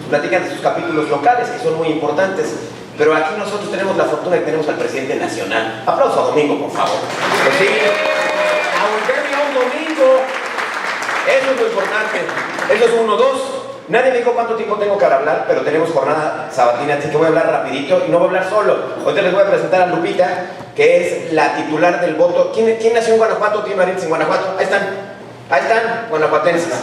platican de sus capítulos locales, que son muy importantes. Pero aquí nosotros tenemos la fortuna de que tenemos al presidente nacional. Aplauso a Domingo, por favor. Pues sí, a volverme a un domingo. Eso es lo importante. Eso es uno. Dos, nadie me dijo cuánto tiempo tengo que hablar, pero tenemos jornada sabatina, así que voy a hablar rapidito y no voy a hablar solo. Ahorita les voy a presentar a Lupita, que es la titular del voto. ¿Quién nació en Guanajuato? ¿Tiene parientes en Guanajuato? Ahí están, guanajuatenses.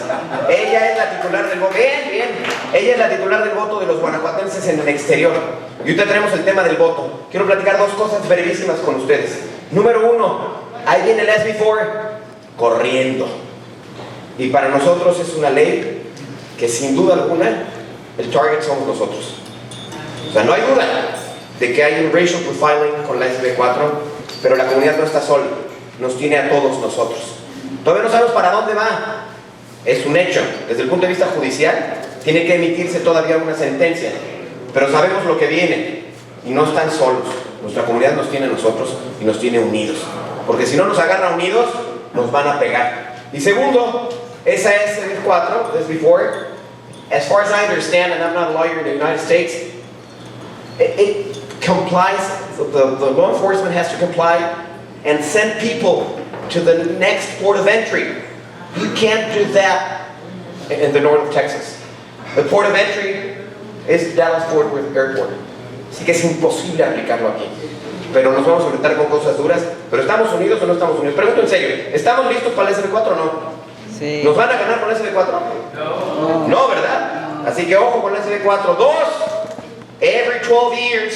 Ella es la titular del voto. Bien. Ella es la titular del voto de los guanajuatenses en el exterior. Y ahorita tenemos el tema del voto. Quiero platicar dos cosas brevísimas con ustedes. Número uno, ahí viene el SB4 corriendo. Y para nosotros es una ley que sin duda alguna el target somos nosotros. O sea, no hay duda de que hay un racial profiling con la SB4, pero la comunidad no está sola. Nos tiene a todos nosotros. Todavía no sabemos para dónde va. Es un hecho. Desde el punto de vista judicial, tiene que emitirse todavía una sentencia. Pero sabemos lo que viene. Y no están solos. Nuestra comunidad nos tiene a nosotros y nos tiene unidos. Porque si no nos agarra unidos, nos van a pegar. Y segundo, esa SB4, SB4, as far as I understand, and I'm not a lawyer in the United States, it complies, the law enforcement has to comply and send people to the next port of entry. You can't do that in the north of Texas. The port of entry is Dallas-Fort Worth Airport. Así que es imposible aplicarlo aquí. Pero nos vamos a enfrentar con cosas duras. ¿Pero estamos unidos o no estamos unidos? Pregunto en serio, ¿estamos listos para el SB4 o no? Sí. ¿Nos van a ganar con el SB4? No. No, ¿verdad? Así que ojo con el SB4. Dos, every 12 years,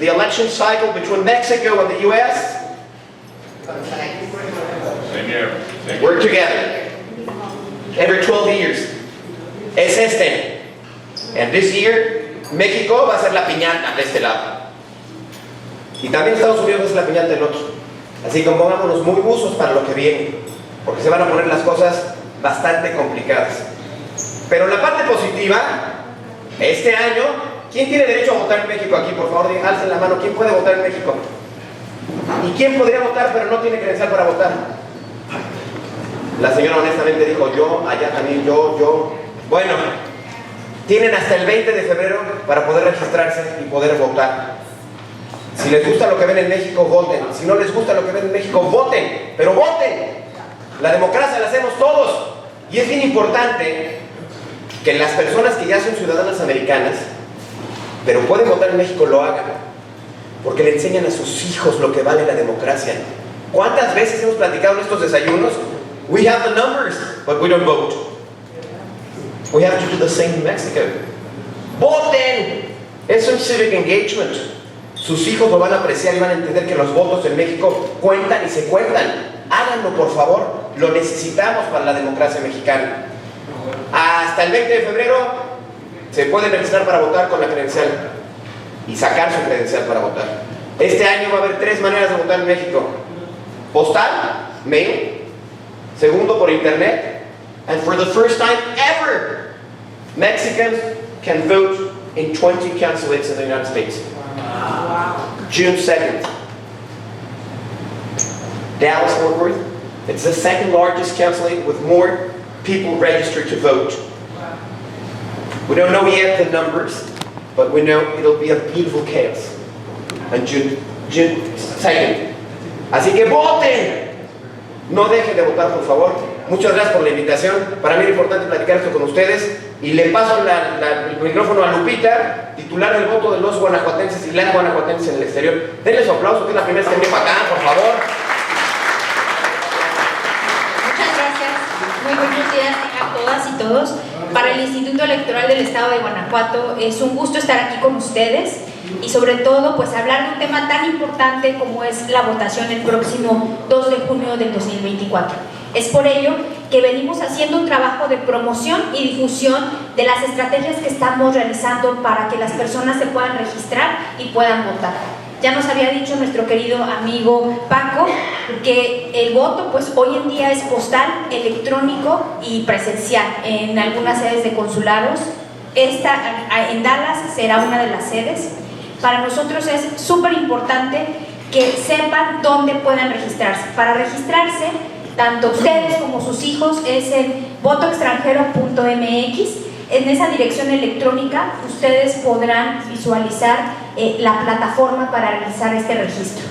the election cycle between Mexico and the U.S. Work together. Every 12 years. Es este. And this year, México va a ser la piñata de este lado. Y también Estados Unidos va a ser la piñata del otro. Así que pongámonos muy buzos para lo que viene. Porque se van a poner las cosas bastante complicadas. Pero la parte positiva, este año, ¿quién tiene derecho a votar en México aquí? Por favor, alcen la mano. ¿Quién puede votar en México? ¿Y quién podría votar pero no tiene credencial para votar? La señora honestamente dijo yo, allá también yo. Bueno, tienen hasta el 20 de febrero para poder registrarse y poder votar. Si les gusta lo que ven en México, voten. Si no les gusta lo que ven en México, voten. Pero voten. La democracia la hacemos todos. Y es bien importante que las personas que ya son ciudadanas americanas, pero pueden votar en México, lo hagan. Porque le enseñan a sus hijos lo que vale la democracia. ¿Cuántas veces hemos platicado en estos desayunos? We have the numbers, but we don't vote. We have to do the same in Mexico. ¡Voten! Es un civic engagement. Sus hijos lo van a apreciar y van a entender que los votos en México cuentan y se cuentan. Háganlo, por favor. Lo necesitamos para la democracia mexicana. Hasta el 20 de febrero se pueden registrar para votar con la credencial y sacar su credencial para votar. Este año va a haber 3 maneras de votar en México: postal, mail; segundo, por internet; and for the first time ever, Mexicans can vote in 20 consulates in the United States. June 2nd. Dallas-Fort Worth. It's the second largest consulate with more people registered to vote. We don't know yet the numbers, but we know it'll be a beautiful chaos on June 2nd. Así que voten. No dejen de votar, por favor. Muchas gracias por la invitación. Para mí es importante platicar esto con ustedes. Y le paso el micrófono a Lupita, titular del voto de los guanajuatenses y las guanajuatenses en el exterior. Denle su aplauso, que es la primera vez que viene para acá, por favor. Muchas gracias. Muy buenos días a todas y todos. Para el Instituto Electoral del Estado de Guanajuato es un gusto estar aquí con ustedes y sobre todo pues hablar de un tema tan importante como es la votación el próximo 2 de junio del 2024. Es por ello que venimos haciendo un trabajo de promoción y difusión de las estrategias que estamos realizando para que las personas se puedan registrar y puedan votar. Ya nos había dicho nuestro querido amigo Paco que el voto pues hoy en día es postal, electrónico y presencial en algunas sedes de consulados. Esta en Dallas será una de las sedes. Para nosotros es súper importante que sepan dónde pueden registrarse. Para registrarse, tanto ustedes como sus hijos, es en votoextranjero.mx. en esa dirección electrónica ustedes podrán visualizar la plataforma para realizar este registro.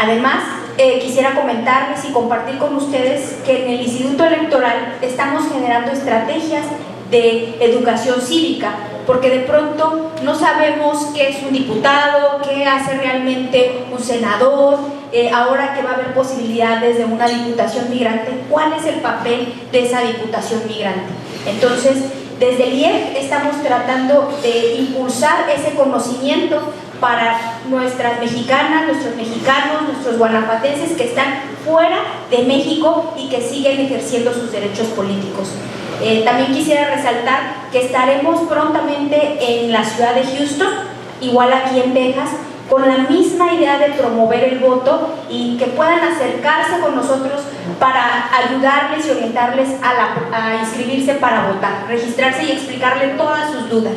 Además, quisiera comentarles y compartir con ustedes que en el Instituto Electoral estamos generando estrategias de educación cívica, porque de pronto no sabemos qué es un diputado, qué hace realmente un senador, ahora que va a haber posibilidades de una diputación migrante, cuál es el papel de esa diputación migrante. Entonces, desde el IEC estamos tratando de impulsar ese conocimiento para nuestras mexicanas, nuestros mexicanos, nuestros guanajuatenses que están fuera de México y que siguen ejerciendo sus derechos políticos. También quisiera resaltar que estaremos prontamente en la ciudad de Houston, igual aquí en Texas, con la misma idea de promover el voto y que puedan acercarse con nosotros para ayudarles y orientarles a inscribirse para votar, registrarse y explicarle todas sus dudas.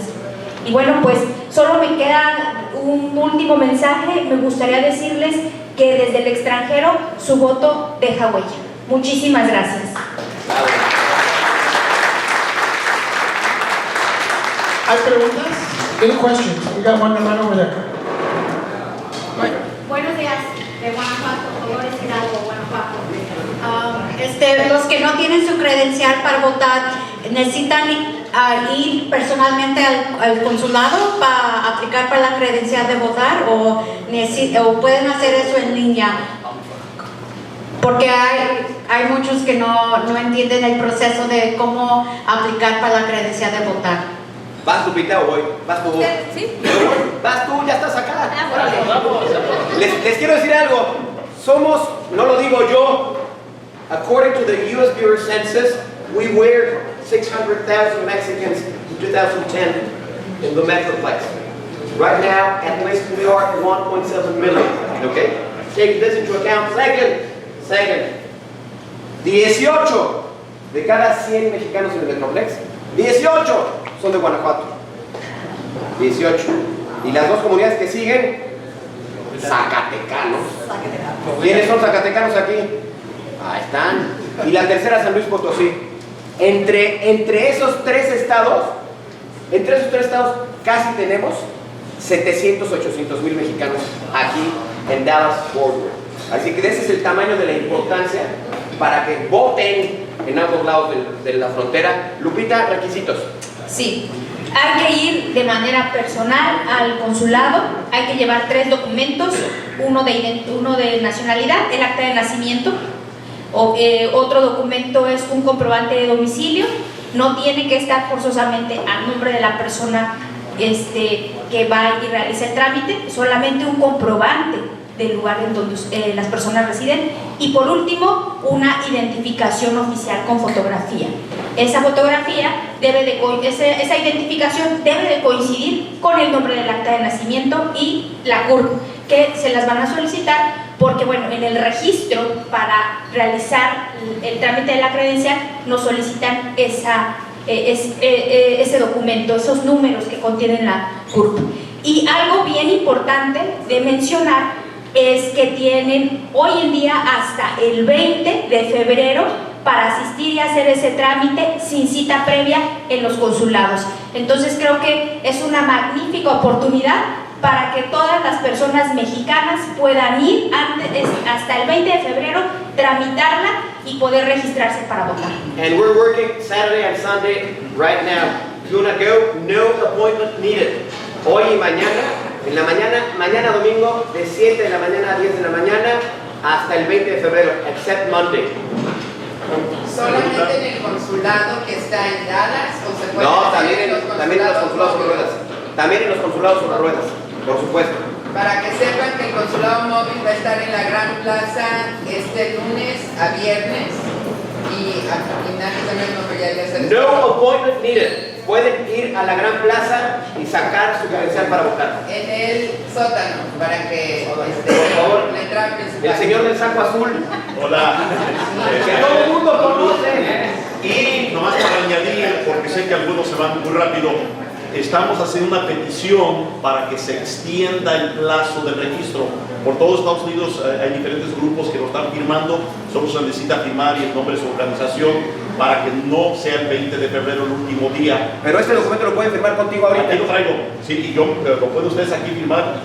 Y bueno, pues solo me queda un último mensaje. Me gustaría decirles que desde el extranjero su voto deja huella. Muchísimas gracias. ¿Hay preguntas? Any questions? We got one right over there. Buenos días, de Guanajuato, Dolores Hidalgo, Guanajuato. Los que no tienen su credencial para votar, ¿necesitan ir personalmente al consulado para aplicar para la credencial de votar o pueden hacer eso en línea? Porque hay muchos que no entienden el proceso de cómo aplicar para la credencial de votar. ¿Vas Lupita o voy? ¿Vas tú? ¿Sí? ¿Vas tú? Ya estás acá. Les quiero decir algo. Somos, no lo digo yo, according to the U.S. Bureau of Census, we were 600,000 Mexicans in 2010 in the Metroplex. Right now, at least we are at 1.7 million. Okay? Take this into account. Second, 18 de cada 100 mexicanos en el Metroplex, 18 son de Guanajuato. 18. Y las dos comunidades que siguen, zacatecanos. ¿Quiénes son zacatecanos aquí? Ahí están. Y la tercera, San Luis Potosí. Entre esos tres estados, casi tenemos 700, 800 mil mexicanos aquí en Dallas, Fort Worth. Así que ese es el tamaño de la importancia para que voten en ambos lados de la frontera. Lupita, requisitos. Sí, hay que ir de manera personal al consulado, hay que llevar 3 documentos, uno de nacionalidad, el acta de nacimiento, otro documento es un comprobante de domicilio, no tiene que estar forzosamente a nombre de la persona que va y realiza el trámite, solamente un comprobante del lugar en donde las personas residen, y por último una identificación oficial con fotografía. Esa identificación debe de coincidir con el nombre del acta de nacimiento y la CURP, que se las van a solicitar porque bueno, en el registro para realizar el trámite de la credencial nos solicitan ese documento, esos números que contienen la CURP. Y algo bien importante de mencionar es que tienen hoy en día hasta el 20 de febrero para asistir y hacer ese trámite sin cita previa en los consulados. Entonces creo que es una magnífica oportunidad para que todas las personas mexicanas puedan ir hasta el 20 de febrero, tramitarla y poder registrarse para votar. And we're working Saturday and Sunday right now. If you want to go, no appointment needed. Hoy y mañana, mañana domingo, de 7 de la mañana a 10 de la mañana, hasta el 20 de febrero, except Monday. ¿Solamente en el consulado que está en Dallas o se puede No, hacer también en los consulados sobre ruedas. También en los consulados sobre ruedas, por supuesto. Para que sepan que el consulado móvil va a estar en la Gran Plaza este lunes a viernes y a finales de mes no, pero ya se les... No appointment needed. Pueden ir a la Gran Plaza y sacar su credencial para votar. En el sótano, para que por favor, la entrada principal. el señor del saco azul. Hola. Que todo el mundo conoce. Y nomás para añadir, porque sé que algunos se van muy rápido, estamos haciendo una petición para que se extienda el plazo del registro. Por todo Estados Unidos hay diferentes grupos que lo están firmando, solo se necesita firmar y el nombre de su organización. para que no sea el 20 de febrero el último día. Pero este documento lo pueden firmar contigo ahorita. Aquí lo traigo, sí, y yo lo pueden ustedes aquí firmar.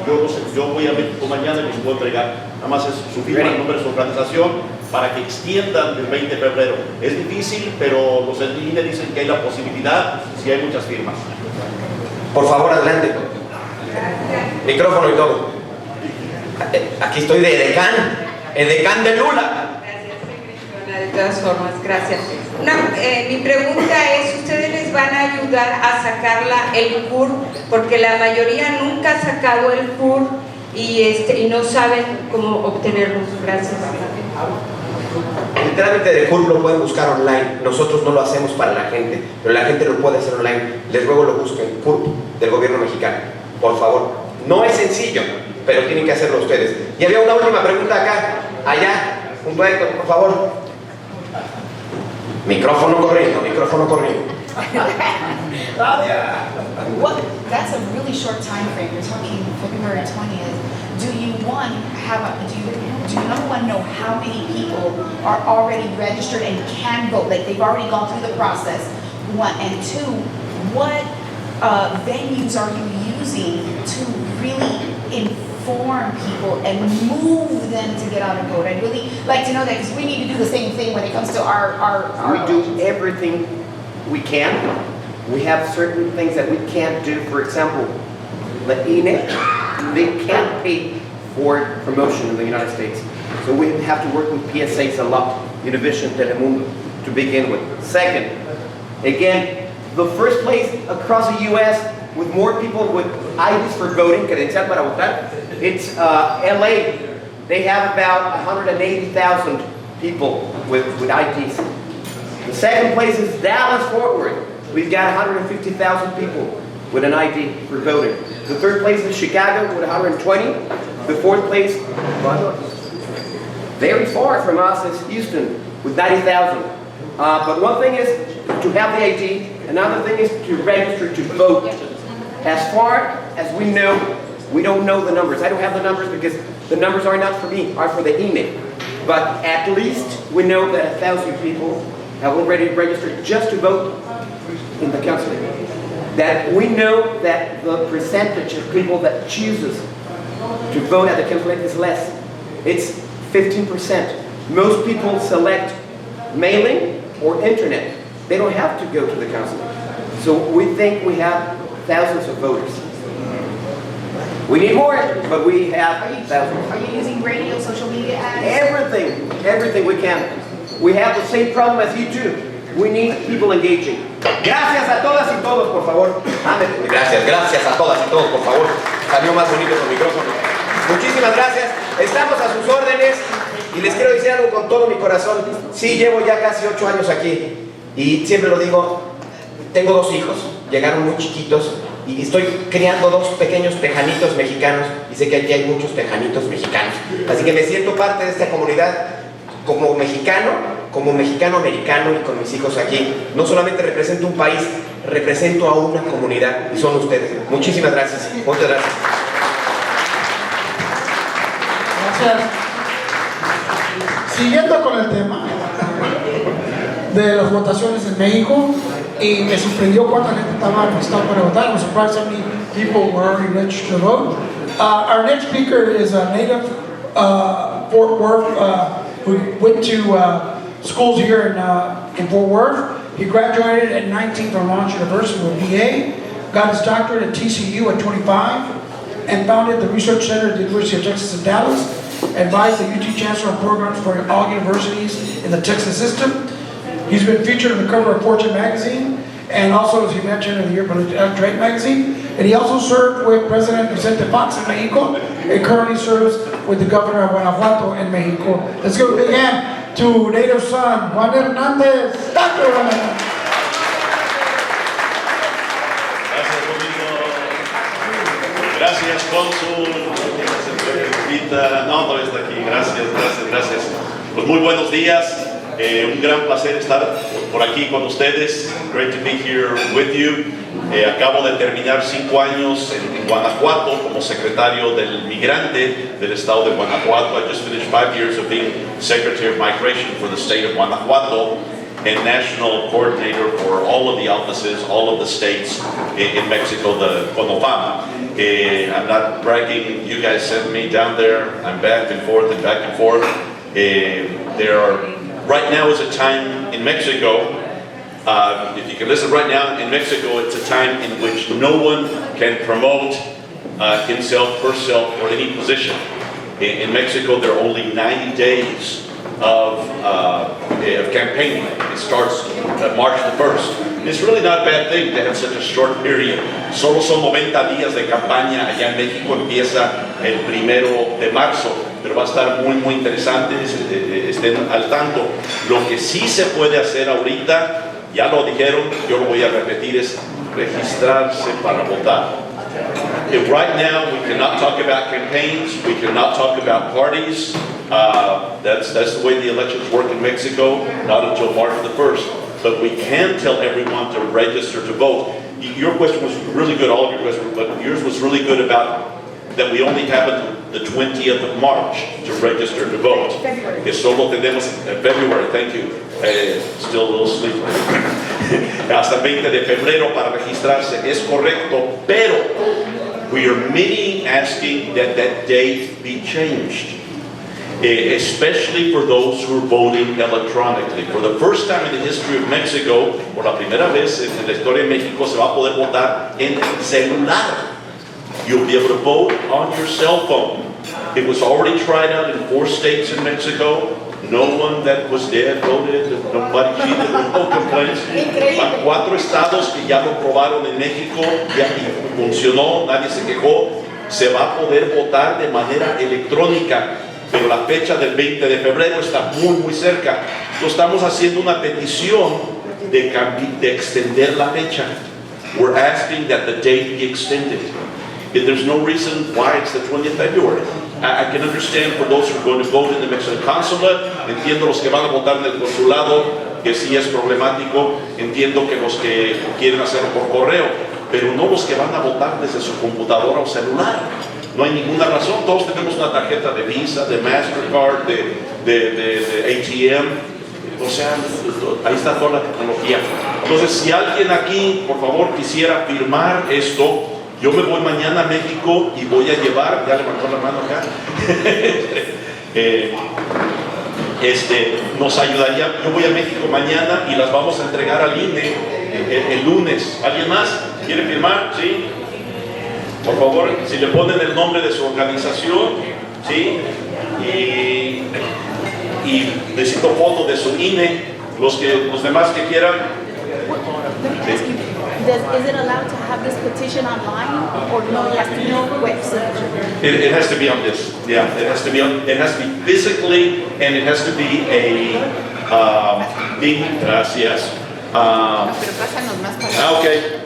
Yo voy a México mañana y los puedo entregar. Nada más es su firma, el nombre de su organización, para que extiendan el 20 de febrero. Es difícil, pero los del INE dicen que hay la posibilidad si hay muchas firmas. Por favor, adelante. Micrófono y todo. Aquí estoy de decán, el decán de LULAC. De todas formas, gracias. Mi pregunta es, ¿ustedes les van a ayudar a sacarla el CUR? Porque la mayoría nunca ha sacado el CUR y no saben cómo obtenerlo. Gracias. El trámite de CUR lo pueden buscar online. Nosotros no lo hacemos para la gente, pero la gente lo puede hacer online. Les ruego lo busquen, CUR del gobierno mexicano. Por favor. No es sencillo, pero tienen que hacerlo ustedes. Y había una última pregunta acá, allá, junto a Héctor, por favor. Micrófono corriendo, micrófono corriendo. What? That's a really short time frame. You're talking February 20th. Do you one have a, do you number one know how many people are already registered and can vote? Like they've already gone through the process. One and two, what venues are you using to really inform people and move them to get out and vote? I'd really like to know that because we need to do the same thing when it comes to our We do everything we can. We have certain things that we can't do. For example, Latino, they can't pay for promotion in the United States. So we have to work with PSAs a lot, Univision, Telemundo, to begin with. Second, again, the first place across the U.S. with more people with IDs for voting, credencial para votar, it's LA. They have about 180,000 people with IDs. The second place is Dallas-Fort Worth. We've got 150,000 people with an ID for voting. The third place is Chicago with 120. The fourth place, very far from us, is Houston with 90,000. But one thing is to have the ID. Another thing is to register to vote. As far as we know, we don't know the numbers. I don't have the numbers because the numbers are not for me, are for the email. But at least we know that 1,000 people have already registered just to vote in the council. That we know that the percentage of people that chooses to vote at the council is less. It's 15%. Most people select mailing or internet. They don't have to go to the council. So we think we have thousands of voters. We need more, but we have thousands. Are you using radio, social media ads? Everything we can. We have the same problem as you do. We need people engaging. Gracias a todas y todos, por favor. Gracias a todas y todos, por favor. Salió más bonito con micrófono. Muchísimas gracias. Estamos a sus órdenes y les quiero decir algo con todo mi corazón. Sí, llevo ya casi 8 años aquí y siempre lo digo, tengo 2 hijos, llegaron muy chiquitos y estoy criando 2 pequeños tejanitos mexicanos y sé que aquí hay muchos tejanitos mexicanos. Así que me siento parte de esta comunidad como mexicano americano y con mis hijos aquí. No solamente represento un país, represento a una comunidad y son ustedes. Muchísimas gracias. Muchas gracias. Gracias. Siguiendo con el tema de las votaciones en México, y me sorprendió cuánta gente estaba lista para votar. I'm surprised how many people were already registered to vote. Our next speaker is a native Fort Worth who went to schools here in Fort Worth. He graduated at 19 from Launch University with BA, got his doctorate at TCU at 25, and founded the Research Center at the University of Texas in Dallas, advised the UT Chancellor on programs for all universities in the Texas system. He's been featured on the cover of Fortune magazine, and also, as you mentioned, in the Year Trade magazine. And he also served with President Vicente Fox in Mexico, and currently serves with the Governor of Guanajuato in Mexico. Let's give a big hand to native son, Juan Hernandez. Dr. Juan Hernandez. Gracias, cónsul. No está aquí. Gracias. Pues muy buenos días. Un gran placer estar por aquí con ustedes. Great to be here with you. Acabo de terminar 5 años en Guanajuato como secretario del migrante del estado de Guanajuato. I just finished 5 years of being Secretary of Migration for the state of Guanajuato. and national coordinator for all of the offices, all of the states in Mexico, the CONOFAM. I'm not bragging, you guys sent me down there, I'm back and forth and back and forth. Right now is a time in Mexico, if you can listen right now, in Mexico it's a time in which no one can promote himself, herself, or any position. In Mexico there are only 90 days of campaigning. It starts March the 1st. It's really not a bad thing to have such a short period. Solo son 90 días de campaña. Allá en México empieza el 1 de marzo, pero va a estar muy muy interesante, estén al tanto. Lo que sí se puede hacer ahorita, ya lo dijeron, yo lo voy a repetir, es registrarse para votar. Right now, we cannot talk about campaigns, we cannot talk about parties. That's the way the elections work in Mexico, not until March the 1st. But we can tell everyone to register to vote. Your question was really good, all of your questions, but yours was really good about that we only have until the 20th of March to register to vote. Que solo tenemos en February, thank you. Still a little sleepy. Hasta el 20 de febrero para registrarse, es correcto, pero we are merely asking that that date be changed. Especially for those who are voting electronically. For the first time in the history of Mexico, por la primera vez en la historia de México, se va a poder votar en celular. You'll be able to vote on your cell phone. It was already tried out in 4 states in Mexico. No one that was there voted, nobody cheated, no complaints. 4 estados que ya lo probaron en México, ya funcionó, nadie se quejó. Se va a poder votar de manera electrónica, pero la fecha del 20 de febrero está muy muy cerca. Entonces estamos haciendo una petición de extender la fecha. We're asking that the date be extended. There's no reason why it's the 20th of February. I can understand for those who are going to vote in the Mexican consulate. Entiendo los que van a votar en el consulado, que sí es problemático. Entiendo que los que quieren hacerlo por correo, pero no los que van a votar desde su computadora o celular. No hay ninguna razón. Todos tenemos una tarjeta de Visa, de Mastercard, de ATM. O sea, ahí está toda la tecnología. Entonces, si alguien aquí, por favor, quisiera firmar esto, yo me voy mañana a México y voy a llevar, ya levantó la mano acá, nos ayudaría, yo voy a México mañana y las vamos a entregar al INE el lunes. ¿Alguien más quiere firmar? ¿Sí? Por favor, si le ponen el nombre de su organización, ¿sí? Y necesito foto de su INE, los demás que quieran. ¿Sí? Is it allowed to have this petition online, or no? It has to be on the website. It has to be on this. Yeah, it has to be physically, and it has to be a gracias. Okay.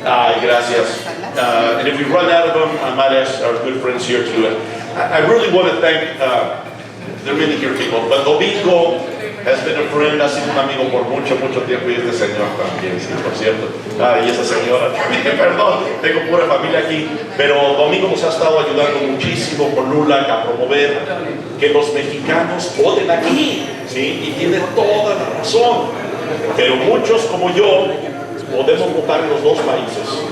Gracias. And if we run out of them, I might ask our good friends here to. I really want to thank. There are many here people, but Domingo has been a friend, ha sido un amigo por mucho tiempo, y este señor también, sí, por cierto. Y esa señora también, perdón, tengo pura familia aquí, pero Domingo nos ha estado ayudando muchísimo con LULAC a promover que los mexicanos voten aquí, ¿sí? Y tiene toda la razón, pero muchos como yo podemos votar en los 2 países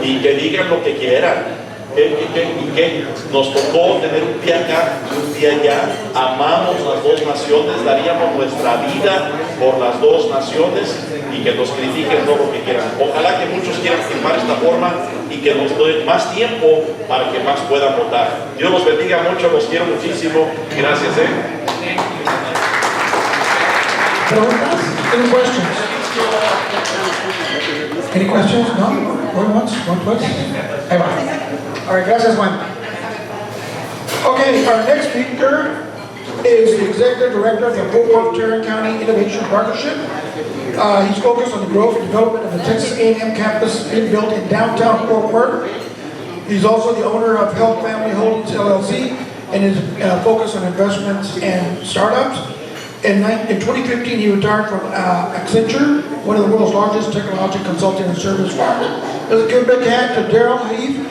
y que digan lo que quieran. Y que nos tocó tener un día acá y un día allá. Amamos las 2 naciones, daríamos nuestra vida por las 2 naciones, y que nos critiquen todo lo que quieran. Ojalá que muchos quieran firmar esta forma y que nos den más tiempo para que más puedan votar. Dios los bendiga mucho, los quiero muchísimo. Gracias. ¿Preguntas? Any questions? Any questions? No? Going once? One twice? Ahí va. All right, gracias, Juan. Okay, our next speaker is the Executive Director of the Fort Worth Tarrant County Innovation Partnership. He's focused on the growth and development of the Texas A&M campus being built in downtown Fort Worth. He's also the owner of Health Family Holdings LLC and is focused on investments and startups. In 2015, he retired from Accenture, one of the world's largest technology consulting and service firms. Let's give a big hand to Daryl Heath,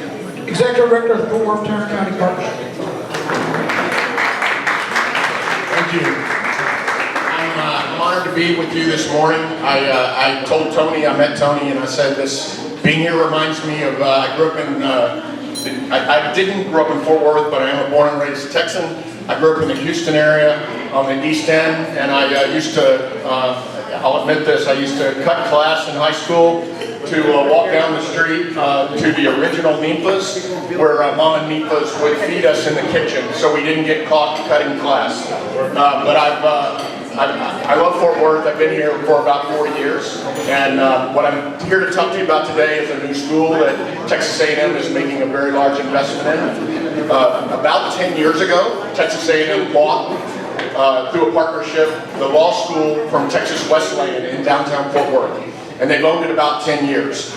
Executive Director of the Fort Worth Tarrant County Partnership. Thank you. I'm honored to be with you this morning. I told Tony, I met Tony, and I said this, being here reminds me of, I grew up in, I didn't grow up in Fort Worth, but I am a born and raised Texan. I grew up in the Houston area on the East End, and I used to, I'll admit this, I used to cut class in high school to walk down the street to the original Nimpa's, where Mama Nimpa's would feed us in the kitchen so we didn't get caught cutting class. But I love Fort Worth. I've been here for about 4 years, and what I'm here to talk to you about today is a new school that Texas A&M is making a very large investment in. About 10 years ago, Texas A&M bought, through a partnership, the law school from Texas Wesleyan in downtown Fort Worth, and they've owned it about 10 years.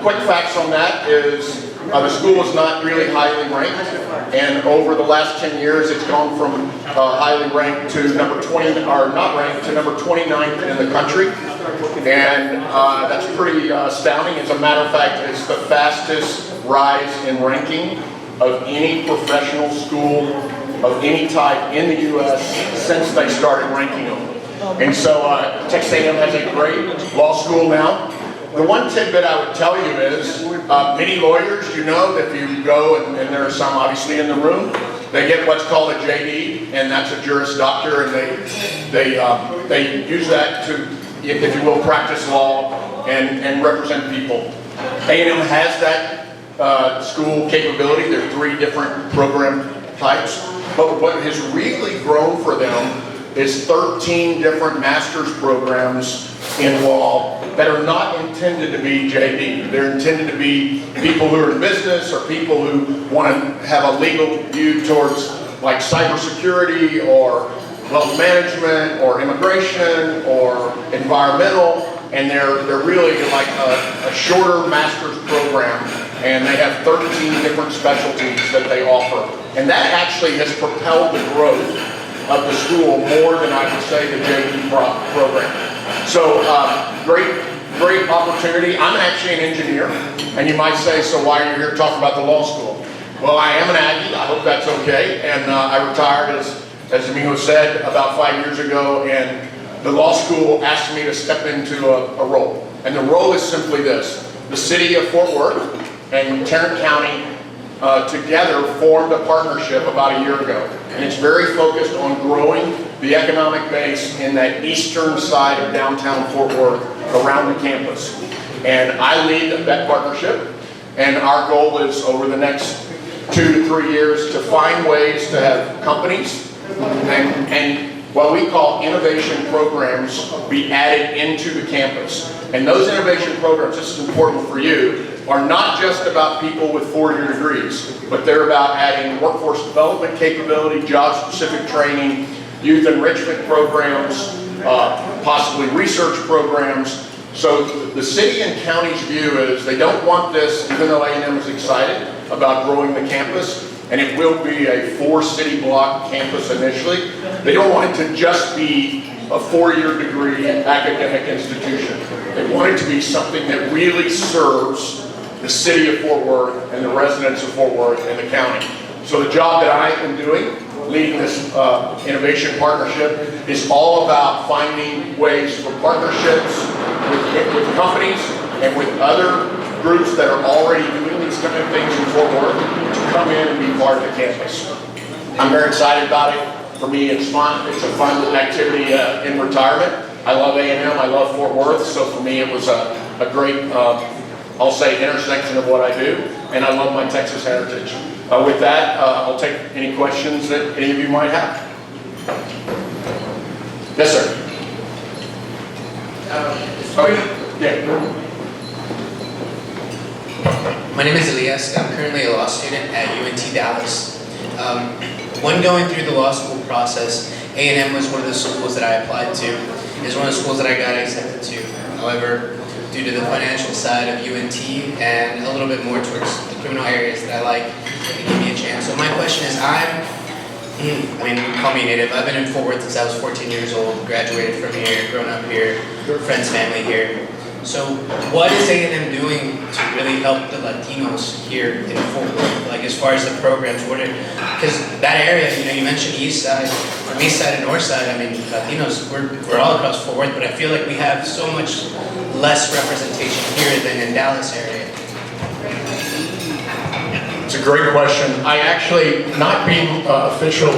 Quick facts on that is the school is not really highly ranked, and over the last 10 years it's gone from highly ranked to number 20, or not ranked, to number 29th in the country, and that's pretty astounding. As a matter of fact, it's the fastest rise in ranking of any professional school of any type in the U.S. since they started ranking them. And so Texas A&M has a great law school now. The one tidbit I would tell you is, many lawyers, you know, that if you go, and there are some obviously in the room, they get what's called a JD, and that's a Juris Doctor, and they use that to, if you will, practice law and represent people. A&M has that school capability. There are 3 different program types, but what has really grown for them is 13 different master's programs in law that are not intended to be JD. They're intended to be people who are in business or people who want to have a legal view towards like cybersecurity or wealth management or immigration or environmental, and they're really like a shorter master's program, and they have 13 different specialties that they offer. And that actually has propelled the growth of the school more than I would say the JD program. So great opportunity. I'm actually an engineer, and you might say, so why are you here talking about the law school? Well, I am an Aggie. I hope that's okay. And I retired, as Amigo said, about 5 years ago, and the law school asked me to step into a role. And the role is simply this. The city of Fort Worth and Tarrant County together formed a partnership about a year ago, and it's very focused on growing the economic base in that eastern side of downtown Fort Worth around the campus. And I lead that partnership, and our goal is over the next 2 to 3 years to find ways to have companies and what we call innovation programs be added into the campus. And those innovation programs, this is important for you, are not just about people with 4-year degrees, but they're about adding workforce development capability, job-specific training, youth enrichment programs, possibly research programs. So the city and county's view is they don't want this, even though A&M is excited about growing the campus, and it will be a 4-city block campus initially. They don't want it to just be a 4-year degree academic institution. They want it to be something that really serves the city of Fort Worth and the residents of Fort Worth and the county. So the job that I am doing, leading this innovation partnership, is all about finding ways for partnerships with companies and with other groups that are already doing these kind of things in Fort Worth to come in and be part of the campus. I'm very excited about it. For me, it's fun. It's a fun activity in retirement. I love A&M. I love Fort Worth. So for me, it was a great, I'll say, intersection of what I do. And I love my Texas heritage. With that, I'll take any questions that any of you might have. Yes, sir. Yeah. My name is Elias. I'm currently a law student at UNT Dallas. When going through the law school process, A&M was one of the schools that I applied to. It's one of the schools that I got accepted to. However, due to the financial side of UNT and a little bit more towards the criminal areas that I like, they gave me a chance. So my question is, call me a native. I've been in Fort Worth since I was 14 years old, graduated from here, grown up here, friends, family here. So what is A&M doing to really help the Latinos here in Fort Worth? Like as far as the programs, because that area, you know, you mentioned East Side, from East Side and North Side, I mean, Latinos, we're all across Fort Worth, but I feel like we have so much less representation here than in Dallas area. It's a great question. I actually, not being official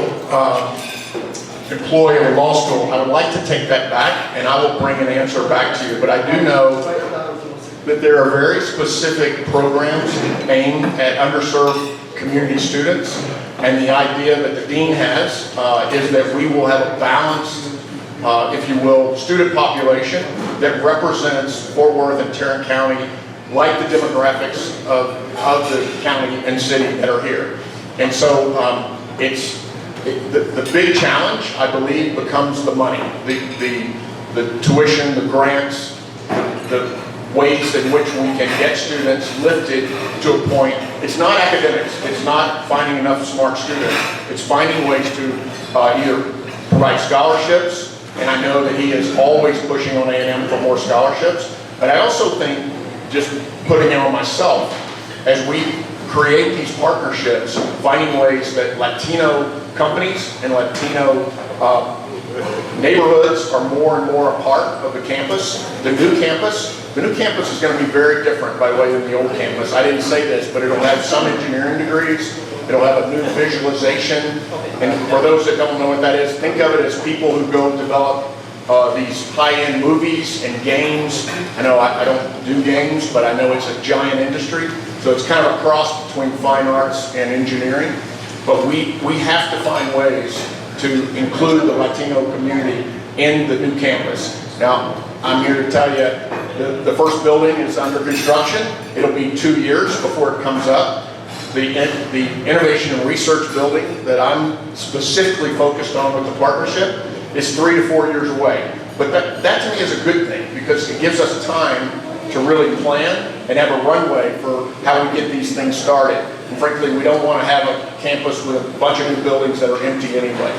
employee of a law school, I would like to take that back and I will bring an answer back to you. But I do know that there are very specific programs aimed at underserved community students. And the idea that the dean has is that we will have a balanced, if you will, student population that represents Fort Worth and Tarrant County like the demographics of the county and city that are here. And so the big challenge, I believe, becomes the money, the tuition, the grants, the ways in which we can get students lifted to a point. It's not academics, it's not finding enough smart students, it's finding ways to either provide scholarships, and I know that he is always pushing on A&M for more scholarships, but I also think, just putting it on myself, as we create these partnerships, finding ways that Latino companies and Latino neighborhoods are more and more a part of the campus. The new campus is going to be very different, by the way, than the old campus. I didn't say this, but it'll have some engineering degrees. It'll have a new visualization. And for those that don't know what that is, think of it as people who go develop these high-end movies and games. I know I don't do games, but I know it's a giant industry. So it's kind of a cross between fine arts and engineering. But we have to find ways to include the Latino community in the new campus. Now, I'm here to tell you, the first building is under construction. It'll be 2 years before it comes up. The Innovation and Research building that I'm specifically focused on with the partnership is 3 to 4 years away. But that to me is a good thing because it gives us time to really plan and have a runway for how we get these things started. And frankly, we don't want to have a campus with a bunch of new buildings that are empty anyway.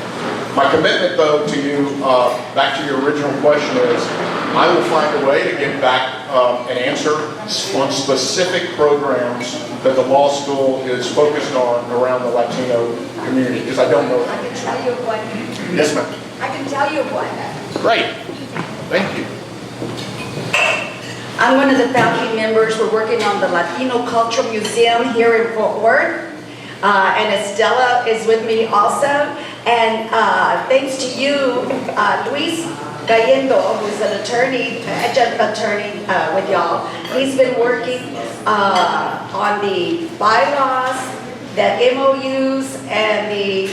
My commitment, though, to you, back to your original question is, I will find a way to get back an answer on specific programs that the law school is focused on around the Latino community, because I don't know. I can tell you what. Yes, ma'am. I can tell you what. Great. Thank you. I'm one of the founding members. We're working on the Latino Cultural Museum here in Fort Worth. And Estella is with me also. And thanks to you, Luis Gallendo, who's an attorney, adjunct attorney with y'all, he's been working on the bylaws, the MOUs, and the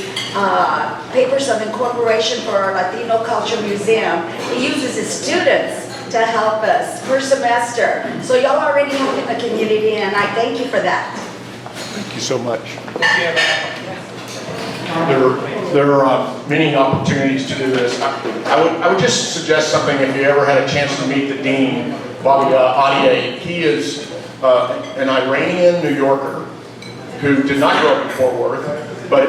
papers of incorporation for our Latino Cultural Museum. He uses his students to help us per semester. So y'all already helping the community, and I thank you for that. Thank you so much. There are many opportunities to do this. I would just suggest something if you ever had a chance to meet the dean, Bobby Adiye. He is an Iranian New Yorker who did not grow up in Fort Worth, but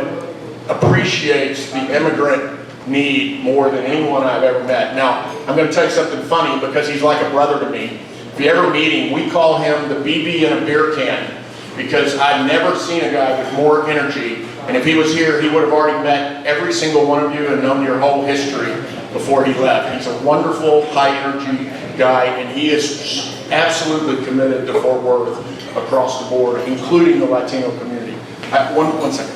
appreciates the immigrant need more than anyone I've ever met. Now, I'm going to tell you something funny because he's like a brother to me. If you ever meet him, we call him the BB in a beer can because I've never seen a guy with more energy. And if he was here, he would have already met every single one of you and known your whole history before he left. He's a wonderful, high-energy guy, and he is absolutely committed to Fort Worth across the board, including the Latino community. One second.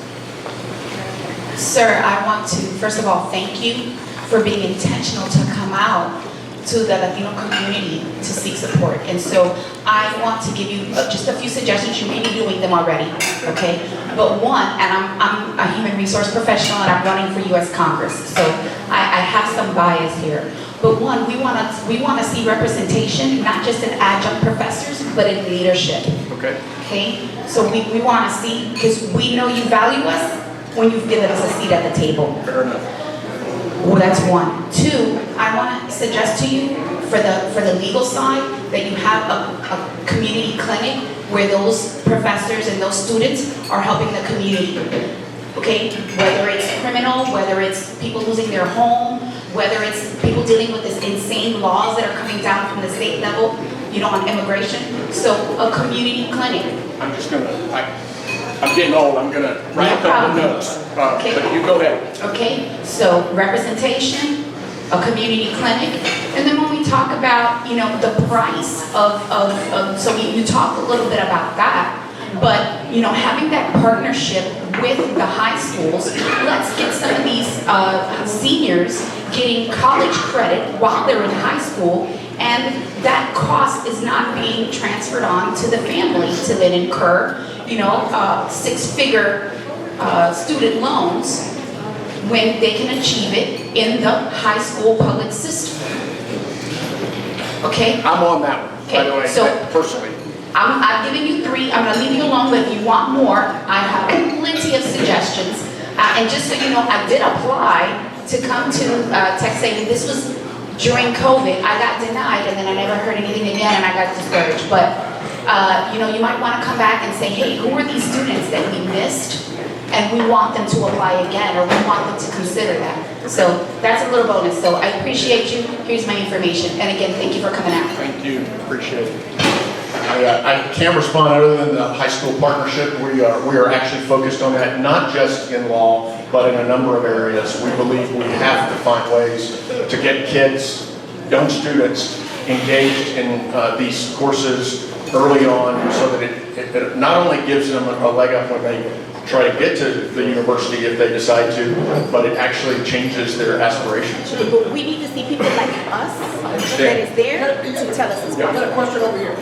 Sir, I want to, first of all, thank you for being intentional to come out to the Latino community to seek support. And so I want to give you just a few suggestions. You may be doing them already, okay? But one, and I'm a human resource professional and I'm running for U.S. Congress, so I have some bias here. But one, we want to see representation, not just in adjunct professors, but in leadership. Okay. Okay? So we want to see, because we know you value us when you've given us a seat at the table. Fair enough. Well, that's one. Two, I want to suggest to you, for the legal side, that you have a community clinic where those professors and those students are helping the community. Okay? Whether it's criminal, whether it's people losing their home, whether it's people dealing with these insane laws that are coming down from the state level, on immigration. So a community clinic. I'm just gonna, I'm getting old, I'm gonna wrap up the notes. But you go ahead. Okay, so representation, a community clinic, and then when we talk about, the price so you talk a little bit about that, but, having that partnership with the high schools, let's get some of these seniors getting college credit while they're in high school, and that cost is not being transferred on to the family to then incur, six-figure student loans when they can achieve it in the high school public system. Okay? I'm on that one, by the way, so personally. I'm giving you 3. I'm going to leave you alone, but if you want more, I have plenty of suggestions. And just so you know, I did apply to come to Texas. This was during COVID. I got denied, and then I never heard anything again, and I got discouraged. But, you might want to come back and say, hey, who are these students that we missed? And we want them to apply again, or we want them to consider that. So that's a little bonus. So I appreciate you. Here's my information. And again, thank you for coming out. Thank you. Appreciate it. I can't respond other than the high school partnership. We are actually focused on that, not just in law, but in a number of areas. We believe we have to find ways to get kids, young students, engaged in these courses early on, so that it not only gives them a leg up when they try to get to the university if they decide to, but it actually changes their aspirations. But we need to see people like us that is there to tell us this. I've got a question over here.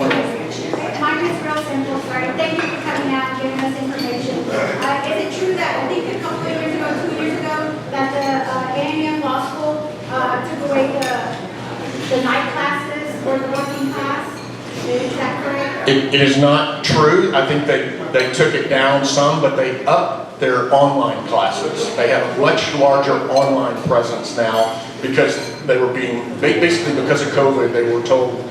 Mine is real simple, sorry. Thank you for coming out and giving us information. Is it true that I think a couple of years ago, 2 years ago, that the A&M Law School took away the night classes or the working class? Is that correct? It is not true. I think they took it down some, but they upped their online classes. They have a much larger online presence now because they were basically because of COVID, they were told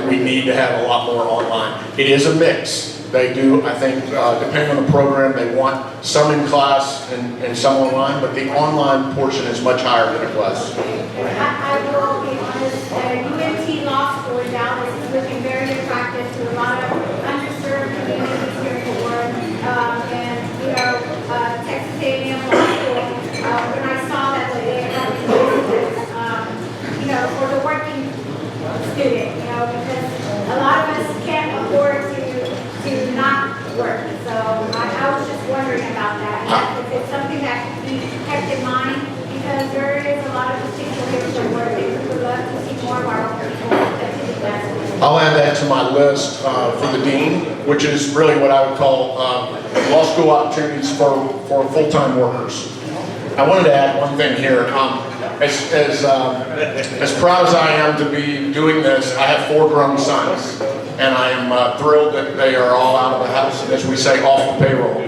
we need to have a lot more online. It is a mix. They do, I think, depending on the program, they want some in class and some online, but the online portion is much higher than it was. I will be honest, UNT Law School in Dallas is looking very attractive to a lot of underserved communities here in Fort Worth. And, Texas A&M Law School, when I saw that they had for the working student, because a lot of us can't afford to not work. So I was just wondering about that. If it's something that should be kept in mind, because there is a lot of potential here for work, and we would love to see more of our own people attending classes. I'll add that to my list for the dean, which is really what I would call law school opportunities for full-time workers. I wanted to add one thing here. As proud as I am to be doing this, I have 4 grown sons, and I am thrilled that they are all out of the house, and as we say, off the payroll.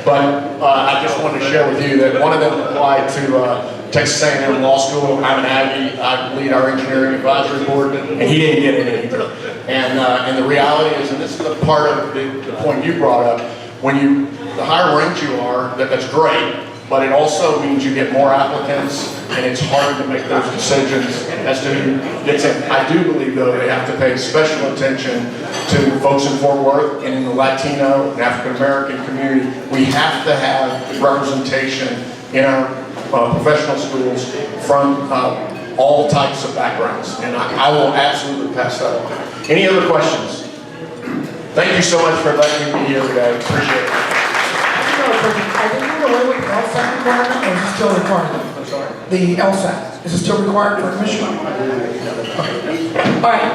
But I just wanted to share with you that one of them applied to Texas A&M Law School. I'm an Aggie. I lead our engineering advisory board, and he didn't get it either. And the reality is, and this is a part of the point you brought up, the higher ranked you are, that's great. But it also means you get more applicants, and it's hard to make those decisions as to who gets in. I do believe, though, they have to pay special attention to folks in Fort Worth and in the Latino and African American community. We have to have representation in our professional schools from all types of backgrounds, and I will absolutely pass that on. Any other questions? Thank you so much for letting me be here today. Appreciate it. I didn't know away with the LSAT requirement, or is it still required? I'm sorry? The LSAT, is it still required for admission? Okay.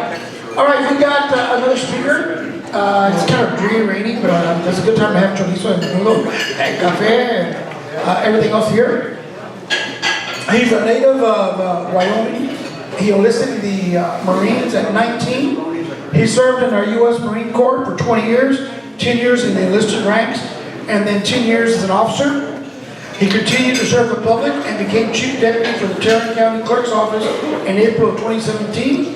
All right, we got another speaker. It's kind of dreary raining, but it's a good time to have Chorizo and Menudo, and cafe, and everything else here. He's a native of Wyoming. He enlisted in the Marines at 19. He served in our U.S. Marine Corps for 20 years, 10 years in the enlisted ranks, and then 10 years as an officer. He continued to serve the public and became Chief Deputy for the Tarrant County Clerk's Office in April of 2017.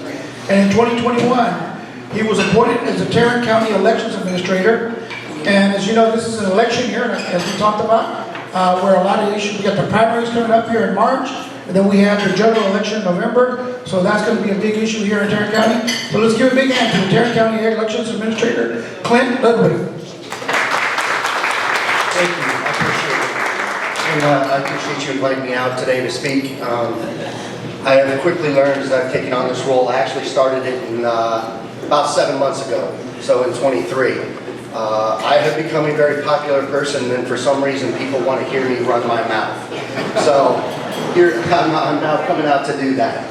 And in 2021, he was appointed as the Tarrant County Elections Administrator. And as you know, this is an election year, as we talked about, where a lot of issues, we got the primaries coming up here in March, And then we have the general election in November, so that's going to be a big issue here in Tarrant County. So let's give a big hand to the Tarrant County Elections Administrator, Clint Ludwig. Thank you, I appreciate it. And I appreciate you inviting me out today to speak. I have quickly learned as I've taken on this role, I actually started it in about 7 months ago, so in 23. I have become a very popular person, and for some reason people want to hear me run my mouth. So here, I'm now coming out to do that.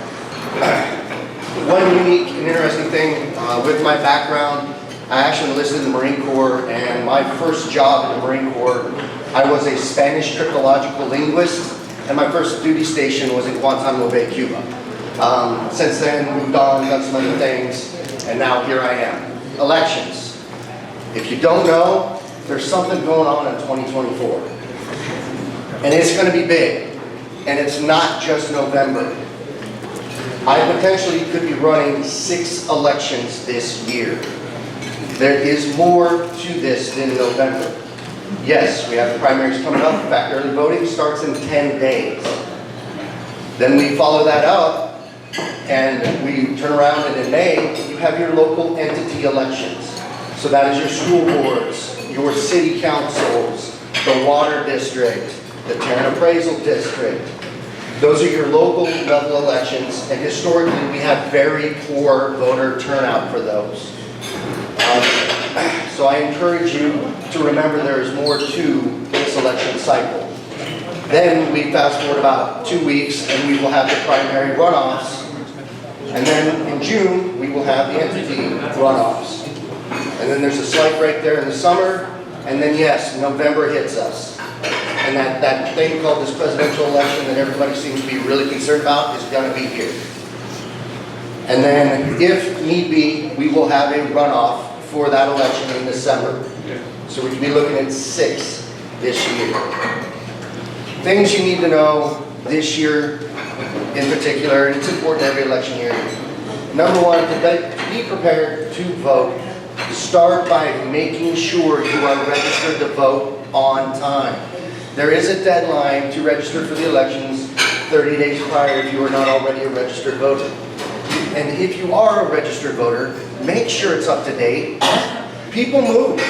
One unique and interesting thing with my background, I actually enlisted in the Marine Corps, and my first job in the Marine Corps, I was a Spanish cryptological linguist, and my first duty station was in Guantanamo Bay, Cuba. Since then, moved on, done some other things, and now here I am. Elections. If you don't know, there's something going on in 2024. And it's going to be big. And it's not just November. I potentially could be running 6 elections this year. There is more to this than November. Yes, we have the primaries coming up. In fact, early voting starts in 10 days. Then we follow that up, and we turn around, and in May, you have your local entity elections. So that is your school boards, your city councils, the water district, the Tarrant Appraisal District. Those are your local level elections, and historically we have very poor voter turnout for those. So I encourage you to remember there is more to this election cycle. Then we fast forward about 2 weeks, and we will have the primary runoffs. And then in June, we will have the entity runoffs. And then there's a slight break there in the summer, and then yes, November hits us. And that thing called this presidential election that everybody seems to be really concerned about is going to be here. And then, if need be, we will have a runoff for that election in December. So we could be looking at 6 this year. Things you need to know this year in particular, and it's important every election year. Number one, to be prepared to vote, start by making sure you are registered to vote on time. There is a deadline to register for the elections 30 days prior if you are not already a registered voter. And if you are a registered voter, make sure it's up to date. People move.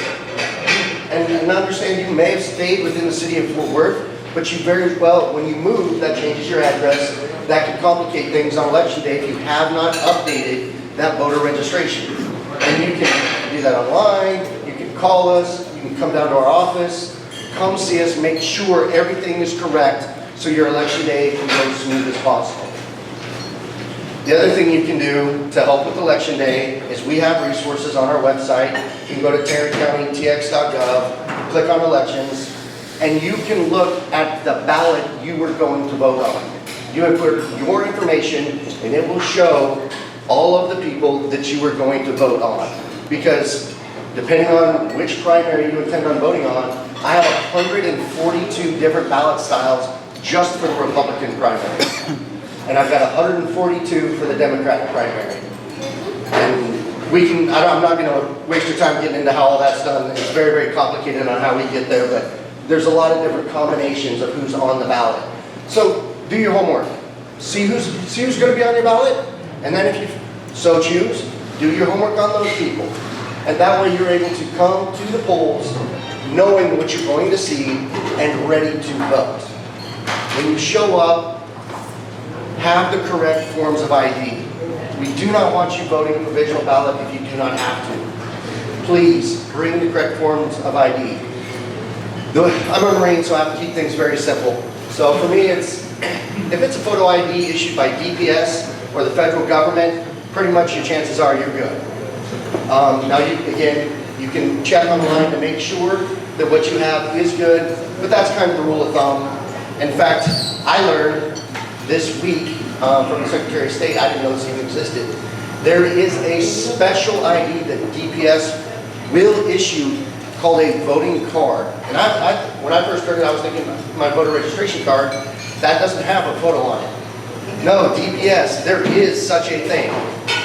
And understand you may have stayed within the city of Fort Worth, but you very well, when you move, that changes your address. That can complicate things on election day if you have not updated that voter registration. And you can do that online, you can call us, you can come down to our office, come see us, make sure everything is correct so your election day can go as smooth as possible. The other thing you can do to help with election day is we have resources on our website. You can go to tarrantcountytx.gov, click on elections, and you can look at the ballot you were going to vote on. You would put your information, and it will show all of the people that you were going to vote on. Because depending on which primary you intend on voting on, I have 142 different ballot styles just for the Republican primary. And I've got 142 for the Democratic primary. And I'm not going to waste your time getting into how all that's done. It's very, very complicated on how we get there, but there's a lot of different combinations of who's on the ballot. So do your homework. See who's going to be on your ballot, and then if you so choose, do your homework on those people. And that way you're able to come to the polls knowing what you're going to see and ready to vote. When you show up, have the correct forms of ID. We do not want you voting a provisional ballot if you do not have to. Please bring the correct forms of ID. I'm a Marine, so I have to keep things very simple. So for me, if it's a photo ID issued by DPS or the federal government, pretty much your chances are you're good. Now, you can check online to make sure that what you have is good, but that's kind of the rule of thumb. In fact, I learned this week from the Secretary of State, I didn't know this even existed, there is a special ID that DPS will issue called a voting card. And when I first heard it, I was thinking my voter registration card, that doesn't have a photo on it. No, DPS, there is such a thing.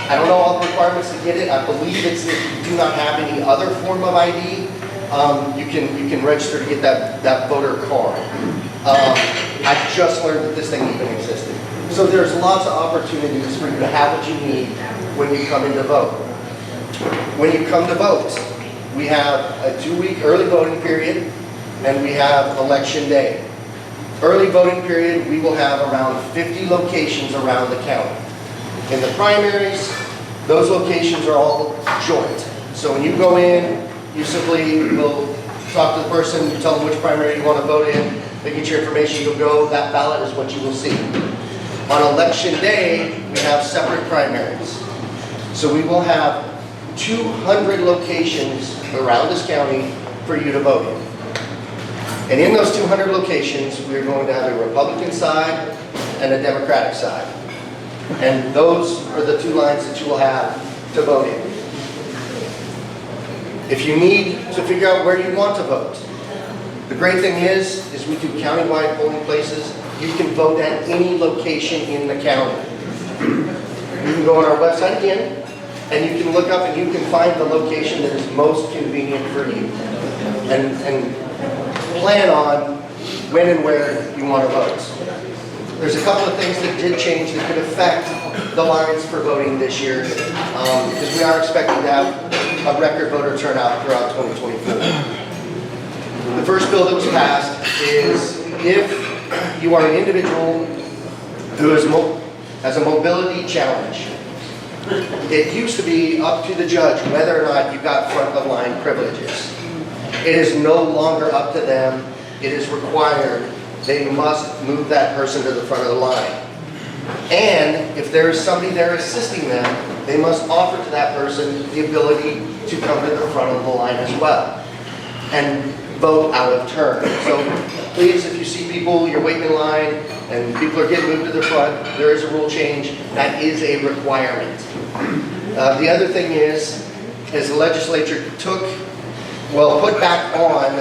I don't know all the requirements to get it. I believe it's if you do not have any other form of ID, you can register to get that voter card. I just learned that this thing even existed. So there's lots of opportunities for you to have what you need when you come in to vote. When you come to vote, we have a 2-week early voting period, and we have election day. Early voting period, we will have around 50 locations around the county. In the primaries, those locations are all joint. So when you go in, you simply will talk to the person, you tell them which primary you want to vote in, they get your information, you'll go, that ballot is what you will see. On election day, we have separate primaries. So we will have 200 locations around this county for you to vote in. And in those 200 locations, we're going to have a Republican side and a Democratic side. And those are the 2 lines that you will have to vote in. If you need to figure out where you want to vote, the great thing is we do countywide polling places. You can vote at any location in the county. You can go on our website again, and you can look up and you can find the location that is most convenient for you. And plan on when and where you want to vote. There's a couple of things that did change that could affect the lines for voting this year, because we are expecting to have a record voter turnout throughout 2024. The first bill that was passed is if you are an individual who has a mobility challenge, it used to be up to the judge whether or not you got front of line privileges. It is no longer up to them. It is required. They must move that person to the front of the line. And if there is somebody there assisting them, they must offer to that person the ability to come to the front of the line as well and vote out of turn. So please, if you see people, you're waiting in line, and people are getting moved to the front, there is a rule change. That is a requirement. The other thing is the legislature put back on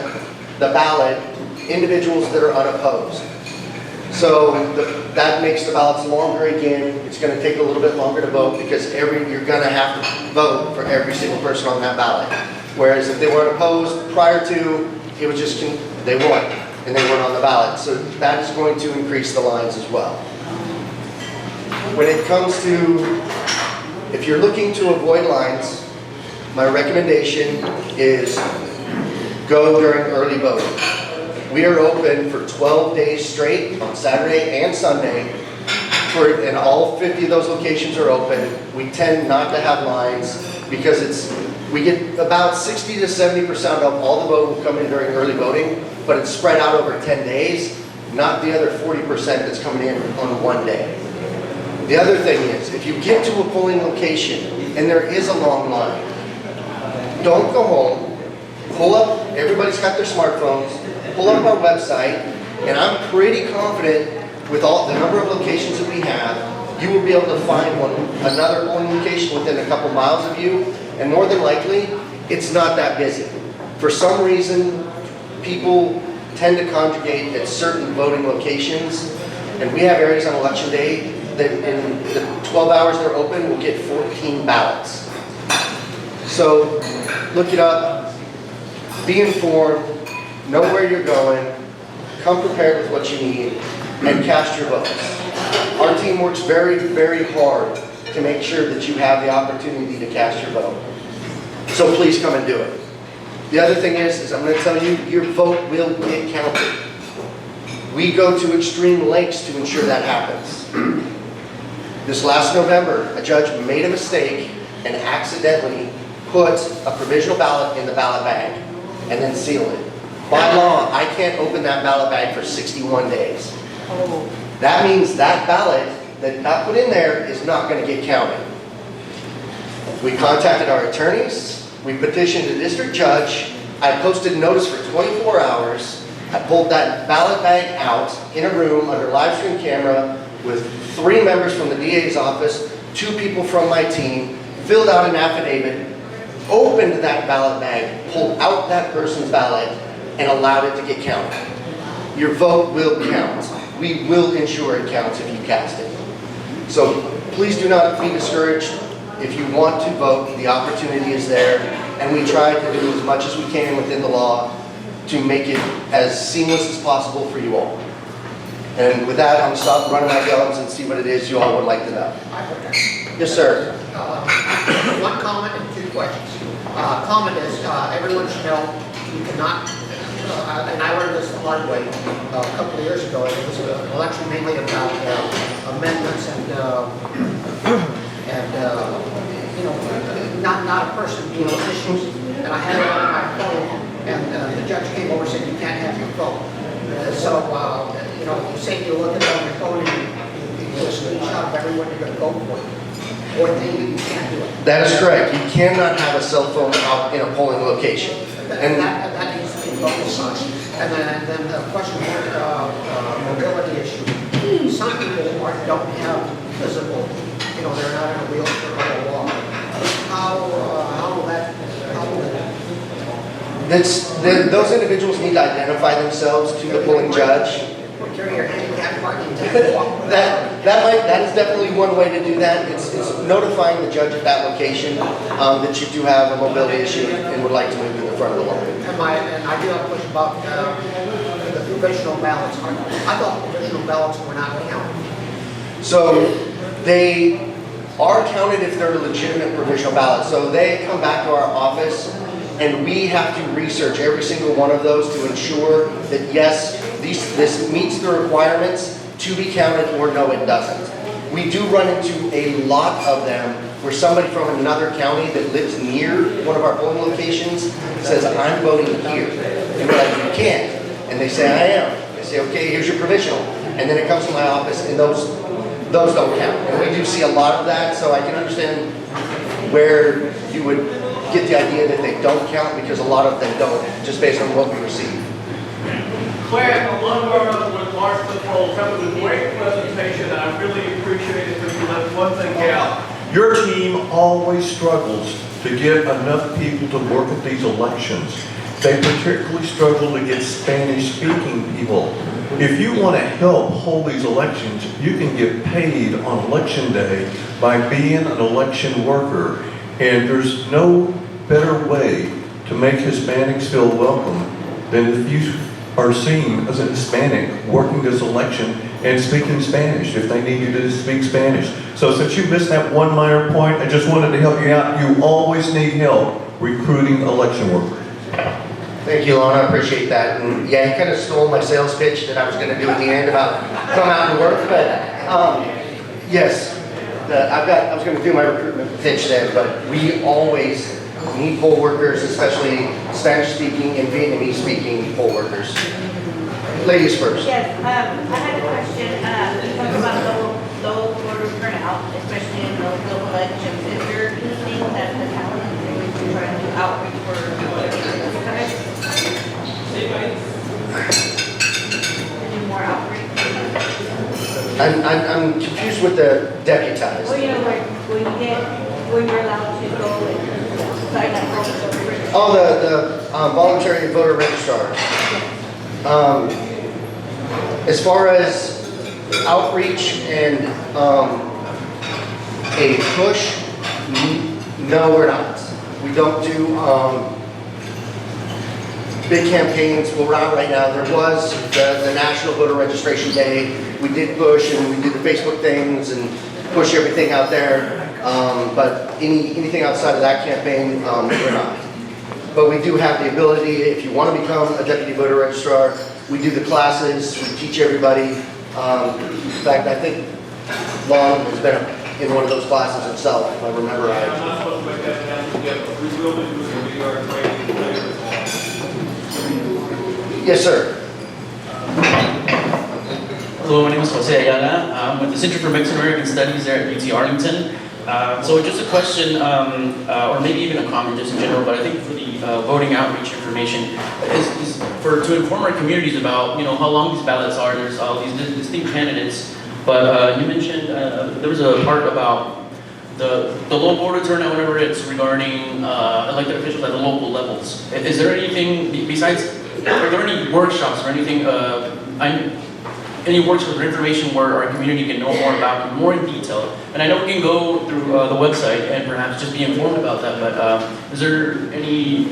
the ballot individuals that are unopposed. So that makes the ballots longer again. It's going to take a little bit longer to vote because you're going to have to vote for every single person on that ballot. Whereas if they weren't opposed prior to, it was just, they won, and they weren't on the ballot. So that is going to increase the lines as well. When it comes to, if you're looking to avoid lines, my recommendation is go during early voting. We are open for 12 days straight on Saturday and Sunday, and all 50 of those locations are open. We tend not to have lines because we get about 60 to 70% of all the vote will come in during early voting, but it's spread out over 10 days, not the other 40% that's coming in on one day. The other thing is, if you get to a polling location and there is a long line, don't go home, pull up, everybody's got their smartphones, pull up our website, and I'm pretty confident with all the number of locations that we have, you will be able to find another polling location within a couple miles of you, and more than likely, it's not that busy. For some reason, people tend to congregate at certain voting locations, and we have areas on election day that in the 12 hours they're open, we'll get 14 ballots. So look it up, be informed, know where you're going, come prepared with what you need, and cast your votes. Our team works very, very hard to make sure that you have the opportunity to cast your vote. So please come and do it. The other thing is I'm going to tell you, your vote will get counted. We go to extreme lengths to ensure that happens. This last November, a judge made a mistake and accidentally put a provisional ballot in the ballot bag and then sealed it. By law, I can't open that ballot bag for 61 days. That means that ballot that got put in there is not going to get counted. We contacted our attorneys. We petitioned the district judge. I posted notice for 24 hours. I pulled that ballot bag out in a room under live stream camera with 3 members from the DA's office, 2 people from my team, filled out an affidavit, opened that ballot bag, pulled out that person's ballot, and allowed it to get counted. Your vote will count. We will ensure it counts if you cast it. So please do not be discouraged. If you want to vote, the opportunity is there, and we try to do as much as we can within the law to make it as seamless as possible for you all. And with that, I'm stop running my gums and see what it is you all would like to know. Yes, sir. One comment and two questions. Comment is, everyone should know you cannot, and I learned this the hard way a couple of years ago. It was an election mainly about amendments and not a person, issues. And I had it on my phone, and the judge came over and said, you can't have your phone. You say you look at it on your phone and you do a screenshot of everyone you're going to vote for. Or you can't do it. That is correct. You cannot have a cell phone out in a polling location. And that needs to be publicized. And then the question about mobility issue. Some people don't have physical, they're not in a wheelchair or a walk. How will that? Those individuals need to identify themselves to the polling judge. Carry your handicap parking. That is definitely one way to do that. It's notifying the judge at that location that you do have a mobility issue and would like to move to the front of the line. And I do have a question about the provisional ballots. I thought provisional ballots were not counted. So they are counted if they're legitimate provisional ballots. So they come back to our office and we have to research every single one of those to ensure that yes, this meets the requirements to be counted or no, it doesn't. We do run into a lot of them where somebody from another county that lives near one of our polling locations says, I'm voting here. And we're like, you can't. And they say, I am. They say, okay, here's your provisional. And then it comes to my office and those don't count. And we do see a lot of that, so I can understand where you would get the idea that they don't count because a lot of them don't, just based on what we receive. Claire, along with Mark Patrol, that was a great presentation, and I really appreciate it because you left one thing out. Your team always struggles to get enough people to work at these elections. They particularly struggle to get Spanish-speaking people. If you want to help hold these elections, you can get paid on election day by being an election worker. And there's no better way to make Hispanics feel welcome than if you are seen as a Hispanic working this election and speaking Spanish if they need you to speak Spanish. So since you missed that one minor point, I just wanted to help you out. You always need help recruiting election workers. Thank you, Lon. I appreciate that. And yeah, you kind of stole my sales pitch that I was going to do at the end about come out and work. But yes, I was going to do my recruitment pitch then, but we always need poll workers, especially Spanish-speaking and Vietnamese-speaking poll workers. Ladies first. Yes, I had a question. You talked about low voter turnout, especially in those local elections. Is there anything that the county is doing to try to do outreach for to do more outreach? I'm confused with the deputized. Well, when you're allowed to go and sign up for the voter registrar. Oh, the voluntary voter registrars. As far as outreach and a push, no, we're not. We don't do big campaigns. Well, we're not right now. There was the National Voter Registration Day. We did push and we did the Facebook things and push everything out there. But anything outside of that campaign, we're not. But we do have the ability, if you want to become a deputy voter registrar, we do the classes, we teach everybody. In fact, I think Lon has been in one of those classes himself, if I remember right. I'm not supposed to make that down together. We will be doing the New York training later. Yes, sir. Hello, my name is Jose Ayala. I'm with the Center for Mexican American Studies there at UT Arlington. So just a question, or maybe even a comment just in general, but I think for the voting outreach information is to inform our communities about how long these ballots are. There's all these distinct candidates, but you mentioned there was a part about the low voter turnout whenever it's regarding elected officials at the local levels. Is there anything besides? Are there any workshops or anything? Any workshops or information where our community can know more about more in detail? And I know we can go through the website and perhaps just be informed about that, but is there any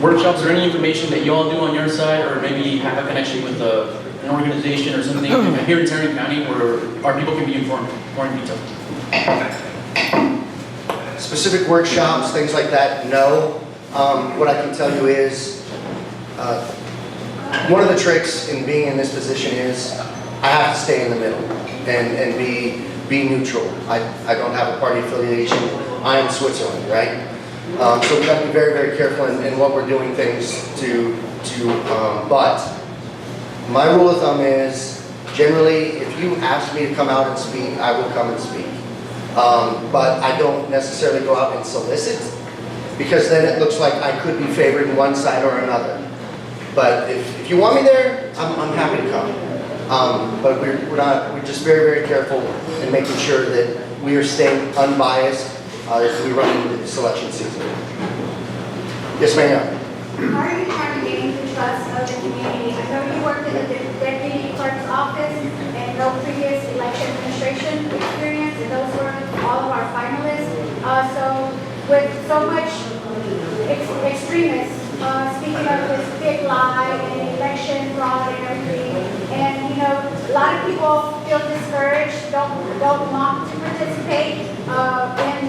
workshops or any information that you all do on your side, or maybe have a connection with the an organization or something here in Tarrant County where our people can be informed more in detail? Specific workshops, things like that, no. What I can tell you is, one of the tricks in being in this position is I have to stay in the middle and be neutral. I don't have a party affiliation. I am Switzerland, right? So we've got to be very, very careful in what we're doing things but my rule of thumb is, generally, if you ask me to come out and speak, I will come and speak. But I don't necessarily go out and solicit, because then it looks like I could be favoring one side or another. But if you want me there, I'm happy to come. But we're just very, very careful in making sure that we are staying unbiased as we run into the selection season. Yes, ma'am. How are you trying to gain the trust of the community? I know you worked in the deputy clerk's office and no previous election administration experience, and those were all of our finalists. So with so much extremists speaking of this big lie and election fraud and everything, and a lot of people feel discouraged, don't want to participate in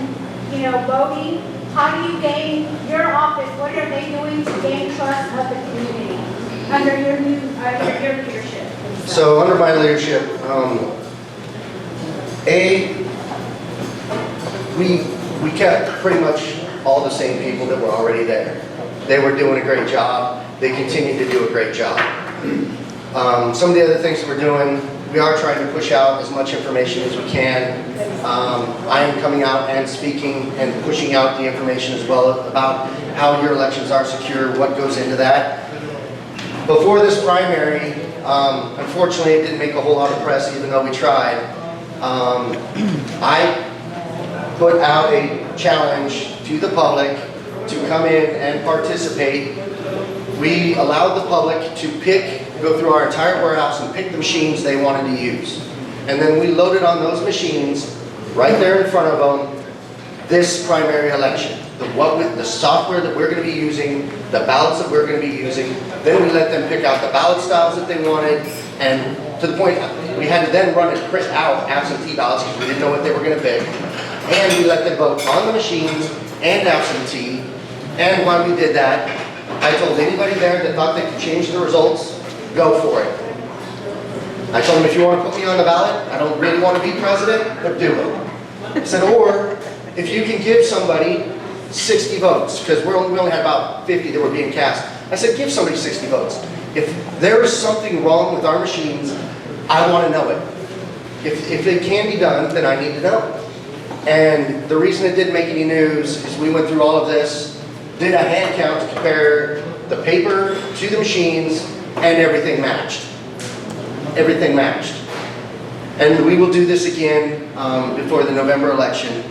voting. How do you gain your office? What are they doing to gain trust of the community under your leadership? So under my leadership, we kept pretty much all the same people that were already there. They were doing a great job. They continue to do a great job. Some of the other things that we're doing, we are trying to push out as much information as we can. I am coming out and speaking and pushing out the information as well about how your elections are secure, what goes into that. Before this primary, unfortunately it didn't make a whole lot of press even though we tried. I put out a challenge to the public to come in and participate. We allowed the public to go through our entire warehouse and pick the machines they wanted to use. And then we loaded on those machines, right there in front of them, this primary election. The software that we're going to be using, the ballots that we're going to be using. Then we let them pick out the ballot styles that they wanted, and to the point we had to then run and print out absentee ballots because we didn't know what they were going to pick. And we let them vote on the machines and absentee. And while we did that, I told anybody there that thought they could change the results, go for it. I told them, if you want to put me on the ballot, I don't really want to be president, but do it. I said, or if you can give somebody 60 votes, because we only had about 50 that were being cast. I said, give somebody 60 votes. If there is something wrong with our machines, I want to know it. If it can be done, then I need to know. And the reason it didn't make any news is we went through all of this, did a hand count to compare the paper to the machines, and everything matched. Everything matched. And we will do this again before the November election.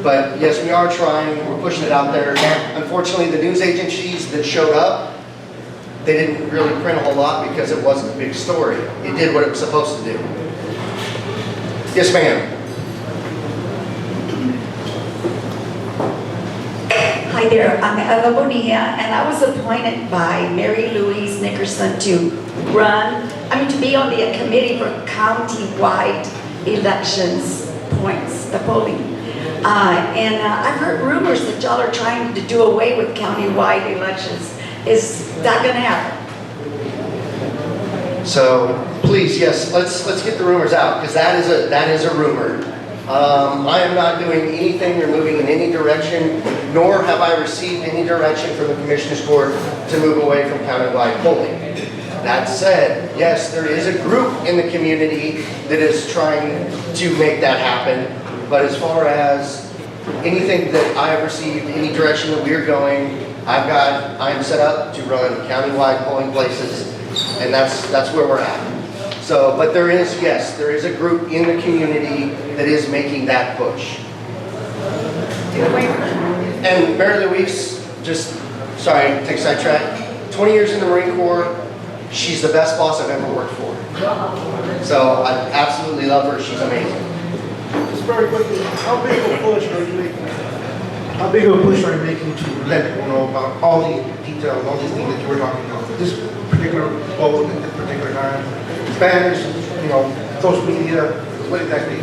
But yes, we are trying, we're pushing it out there. Unfortunately, the news agencies that showed up, they didn't really print a whole lot because it wasn't a big story. It did what it was supposed to do. Yes, ma'am. Hi there, I'm Ella Bonilla, and I was appointed by Mary Louise Nickerson to be on the committee for county-wide elections points, the polling. I've heard rumors that y'all are trying to do away with county-wide elections. Is that going to happen? So please, yes, let's get the rumors out, because that is a rumor. I am not doing anything or moving in any direction, nor have I received any direction from the Commissioner's Court to move away from countywide polling. That said, yes, there is a group in the community that is trying to make that happen, but as far as anything that I have received, any direction that we're going, I am set up to run countywide polling places, and that's where we're at. So, but there is a group in the community that is making that push. And Mary Louise, sorry, take a sidetrack, 20 years in the Marine Corps, she's the best boss I've ever worked for. So I absolutely love her, she's amazing. Just very quickly, how big of a push are you making? How big of a push are you making to let people know about all the details, all these things that you were talking about? This particular vote at this particular time? banners, social media, what exactly?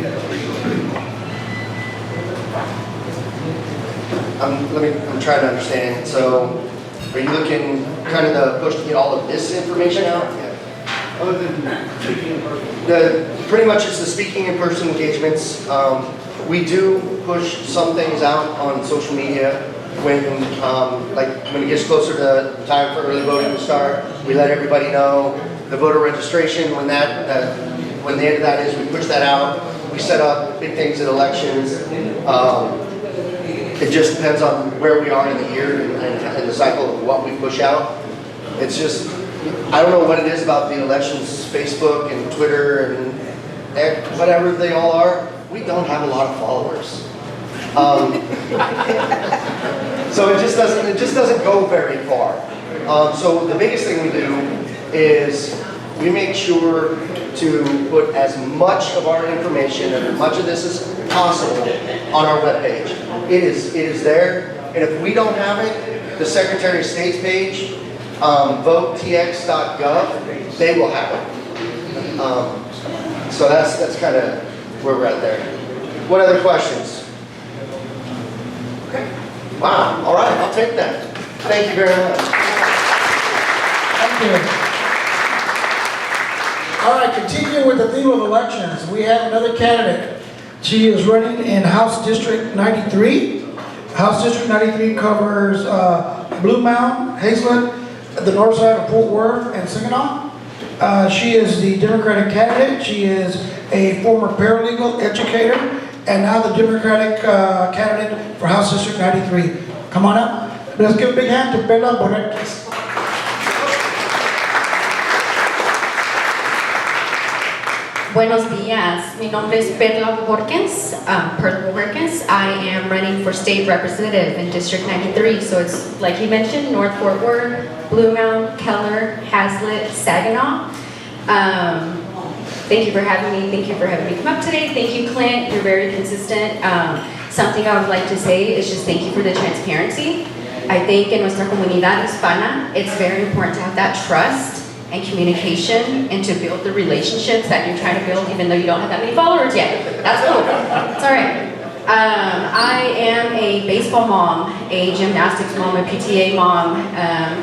I'm trying to understand. So, are you looking kind of to push to get all of this information out? Other than speaking in person. Pretty much it's the speaking in person engagements. We do push some things out on social media when it gets closer to the time for early voting to start. We let everybody know. The voter registration, when the end of that is, we push that out. We set up big things at elections. It just depends on where we are in the year and the cycle of what we push out. It's just, I don't know what it is about the elections, Facebook and Twitter and whatever they all are. We don't have a lot of followers. So it just doesn't go very far. So the biggest thing we do is we make sure to put as much of our information and as much of this as possible on our webpage. It is there, and if we don't have it, the Secretary of State's page, votetx.gov, they will have it. So that's kind of where we're at there. What other questions? Okay. Wow. All right. I'll take that. Thank you very much. Thank you. All right, continuing with the theme of elections, we have another candidate. She is running in House District 93. House District 93 covers Blue Mound, Hazelett, the north side of Fort Worth, and Saginaw. She is the Democratic candidate. She is a former paralegal educator, and now the Democratic candidate for House District 93. Come on up. Let's give a big hand to Bella Borges. Buenos días. Mi nombre es Perla Borges. I am running for state representative in District 93. So it's, like he mentioned, North Fort Worth, Blue Mound, Keller, Haslett, Saginaw. Thank you for having me. Thank you for having me come up today. Thank you, Clint. You're very consistent. Something I would like to say is just thank you for the transparency. I think in nuestra comunidad hispana, it's very important to have that trust and communication and to build the relationships that you're trying to build even though you don't have that many followers yet. That's cool. It's all right. I am a baseball mom, a gymnastics mom, a PTA mom.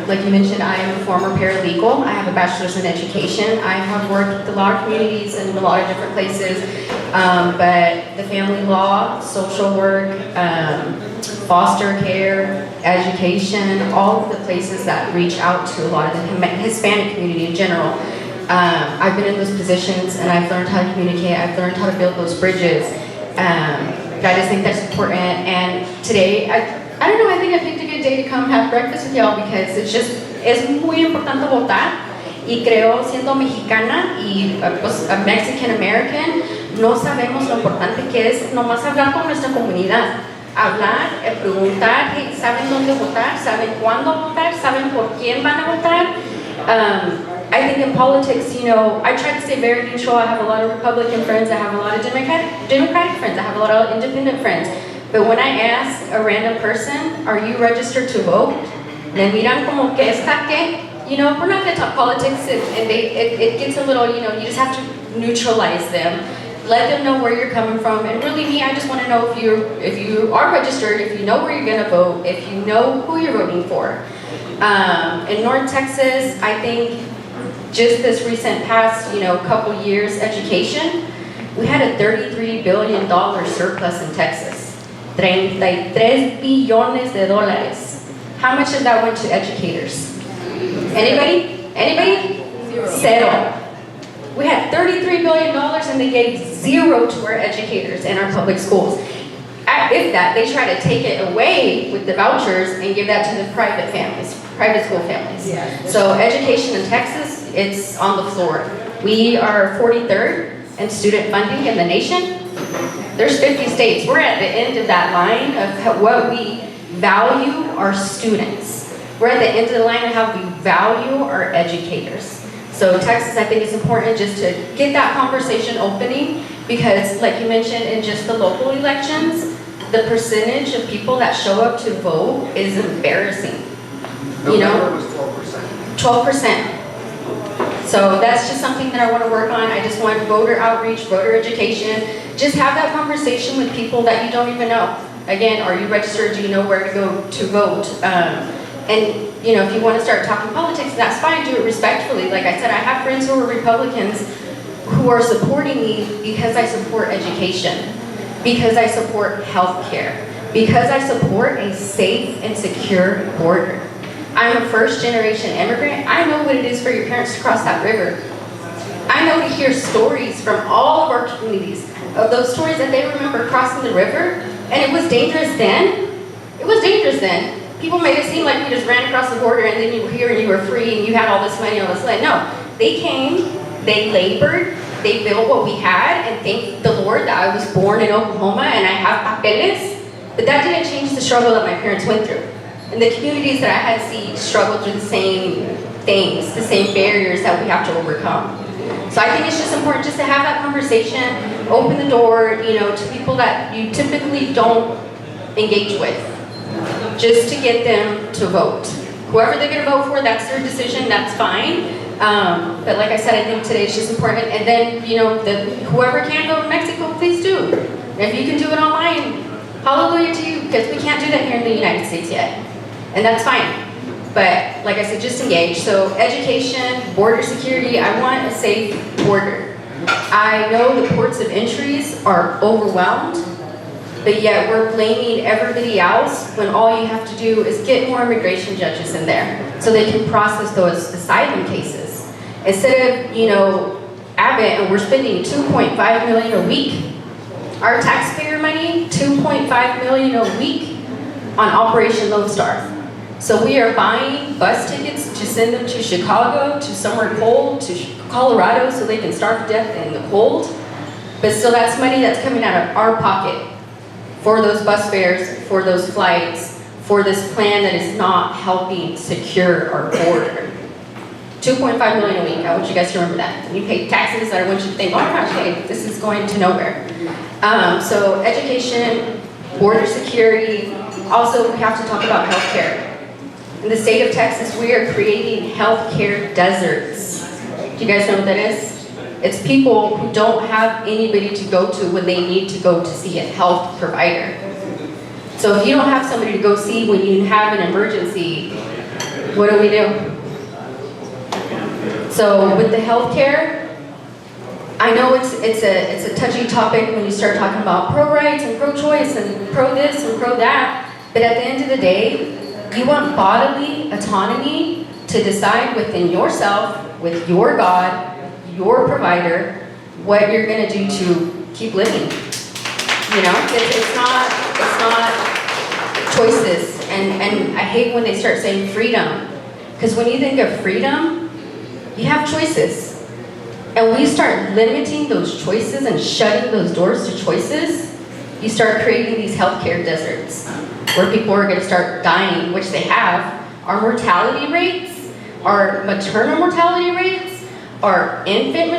Like you mentioned, I am a former paralegal. I have a bachelor's in education. I have worked with a lot of communities and a lot of different places. But the family law, social work, foster care, education, all of the places that reach out to a lot of the Hispanic community in general. I've been in those positions and I've learned how to communicate, I've learned how to build those bridges. But I just think that's important. And today, I don't know, I think I picked a good day to come have breakfast with y'all because es muy importante votar. Y creo, siendo mexicana y pues, a Mexican American, no sabemos lo importante que es nomás hablar con nuestra comunidad. Hablar, preguntar, hey, ¿saben dónde votar? ¿Saben cuándo votar? ¿Saben por quién van a votar? I think in politics, you know, I try to stay very neutral. I have a lot of Republican friends. I have a lot of Democratic friends. I have a lot of independent friends. But when I ask a random person, are you registered to vote? Me miran como que está que, you know, we're not going to talk politics and it gets a little, you know, you just have to neutralize them. Let them know where you're coming from, and really me, I just want to know if you are registered, if you know where you're going to vote, if you know who you're voting for. In North Texas, I think just this recent past, you know, couple years education, we had a $33 billion surplus in Texas. 33 billones de dólares. How much of that went to educators? Anybody? Anybody? Zero. We had $33 billion and they gave zero to our educators in our public schools. If that, they try to take it away with the vouchers and give that to the private families, private school families. Yeah. So education in Texas, it's on the floor. We are 43rd in student funding in the nation. There's 50 states. We're at the end of that line of what we value our students. We're at the end of the line of how we value our educators. So Texas, I think it's important just to get that conversation opening because, like you mentioned, in just the local elections, the percentage of people that show up to vote is embarrassing. You know, was 12%. 12%. So that's just something that I want to work on. I just want voter outreach, voter education. Just have that conversation with people that you don't even know. Again, are you registered? Do you know where to go to vote? And you know, if you want to start talking politics, that's fine. Do it respectfully. Like I said, I have friends who are Republicans who are supporting me because I support education, because I support health care, because I support a safe and secure border. I'm a first-generation immigrant. I know what it is for your parents to cross that river. I know to hear stories from all of our communities of those stories that they remember crossing the river, and it was dangerous then. It was dangerous then. People made it seem like we just ran across the border and then you were here and you were free and you had all this money, all this land. No, they came, they labored, they built what we had, and thank the Lord that I was born in Oklahoma and I have papeles, but that didn't change the struggle that my parents went through. And the communities that I had to see struggle through the same things, the same barriers that we have to overcome. So I think it's just important just to have that conversation, open the door, you know, to people that you typically don't engage with, just to get them to vote. Whoever they're gonna vote for, that's their decision, that's fine. But like I said, I think today is just important. And then, you know, whoever can go to Mexico, please do. And if you can do it online, hallelujah to you, because we can't do that here in the United States yet. And that's fine. But like I said, just engage. So education, border security, I want a safe border. I know the ports of entries are overwhelmed, but yet we're blaming everybody else when all you have to do is get more immigration judges in there so they can process those asylum cases. Instead of, you know, Abbott, and we're spending $2.5 million a week. Our taxpayer money, $2.5 million a week on Operation Lone Star. So we are buying bus tickets to send them to Chicago, to somewhere cold, to Colorado, so they can starve to death in the cold. But still, that's money that's coming out of our pocket for those bus fares, for those flights, for this plan that is not helping secure our border. $2.5 million a week, I want you guys to remember that. When you pay taxes, I want you to think, oh my gosh, hey, this is going to nowhere. So education, border security, also we have to talk about healthcare. In the state of Texas, we are creating healthcare deserts. Do you guys know what that is? It's people who don't have anybody to go to when they need to go to see a health provider. So if you don't have somebody to go see when you have an emergency, what do we do? So with the healthcare, I know it's a touchy topic when you start talking about pro-rights and pro-choice and pro-this and pro-that, but at the end of the day, you want bodily autonomy to decide within yourself, with your God, your provider, what you're gonna do to keep living. You know, it's not choices. And I hate when they start saying freedom, because when you think of freedom, you have choices. And we start limiting those choices and shutting those doors to choices, you start creating these healthcare deserts where people are going to start dying, which they have. Our mortality rates, our maternal mortality rates, our infant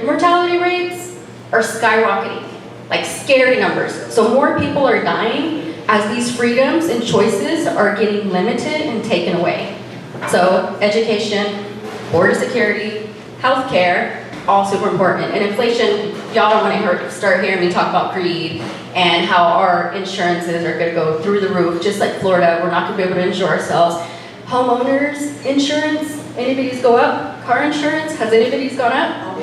mortality rates are skyrocketing, like scary numbers. So more people are dying as these freedoms and choices are getting limited and taken away. So education, border security, healthcare, all super important. And inflation, y'all don't want to start hearing me talk about greed and how our insurances are going to go through the roof, just like Florida. We're not going to be able to insure ourselves. Homeowners insurance, anybody's go up? Car insurance, has anybody's gone up?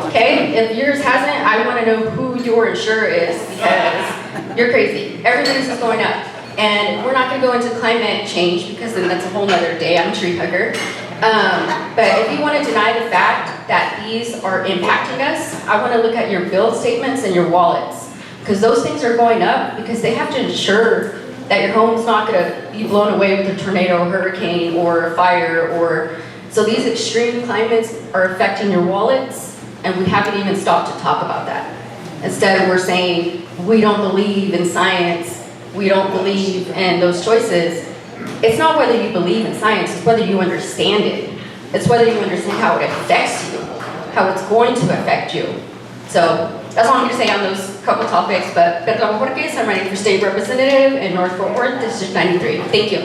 Okay, if yours hasn't, I want to know who your insurer is, because you're crazy. Everybody's is going up. And we're not going to go into climate change because then that's a whole nother day. I'm a tree hugger. But if you want to deny the fact that these are impacting us, I want to look at your bill statements and your wallets, because those things are going up because they have to ensure that your home's not going to be blown away with a tornado, hurricane, or a fire, or so these extreme climates are affecting your wallets, and we haven't even stopped to talk about that. Instead, we're saying we don't believe in science, we don't believe in those choices. It's not whether you believe in science, it's whether you understand it. It's whether you understand how it affects you, how it's going to affect you. So that's all I'm going to say on those couple topics, but perdón porque I'm running for state representative in North Fort Worth, District 93. Thank you.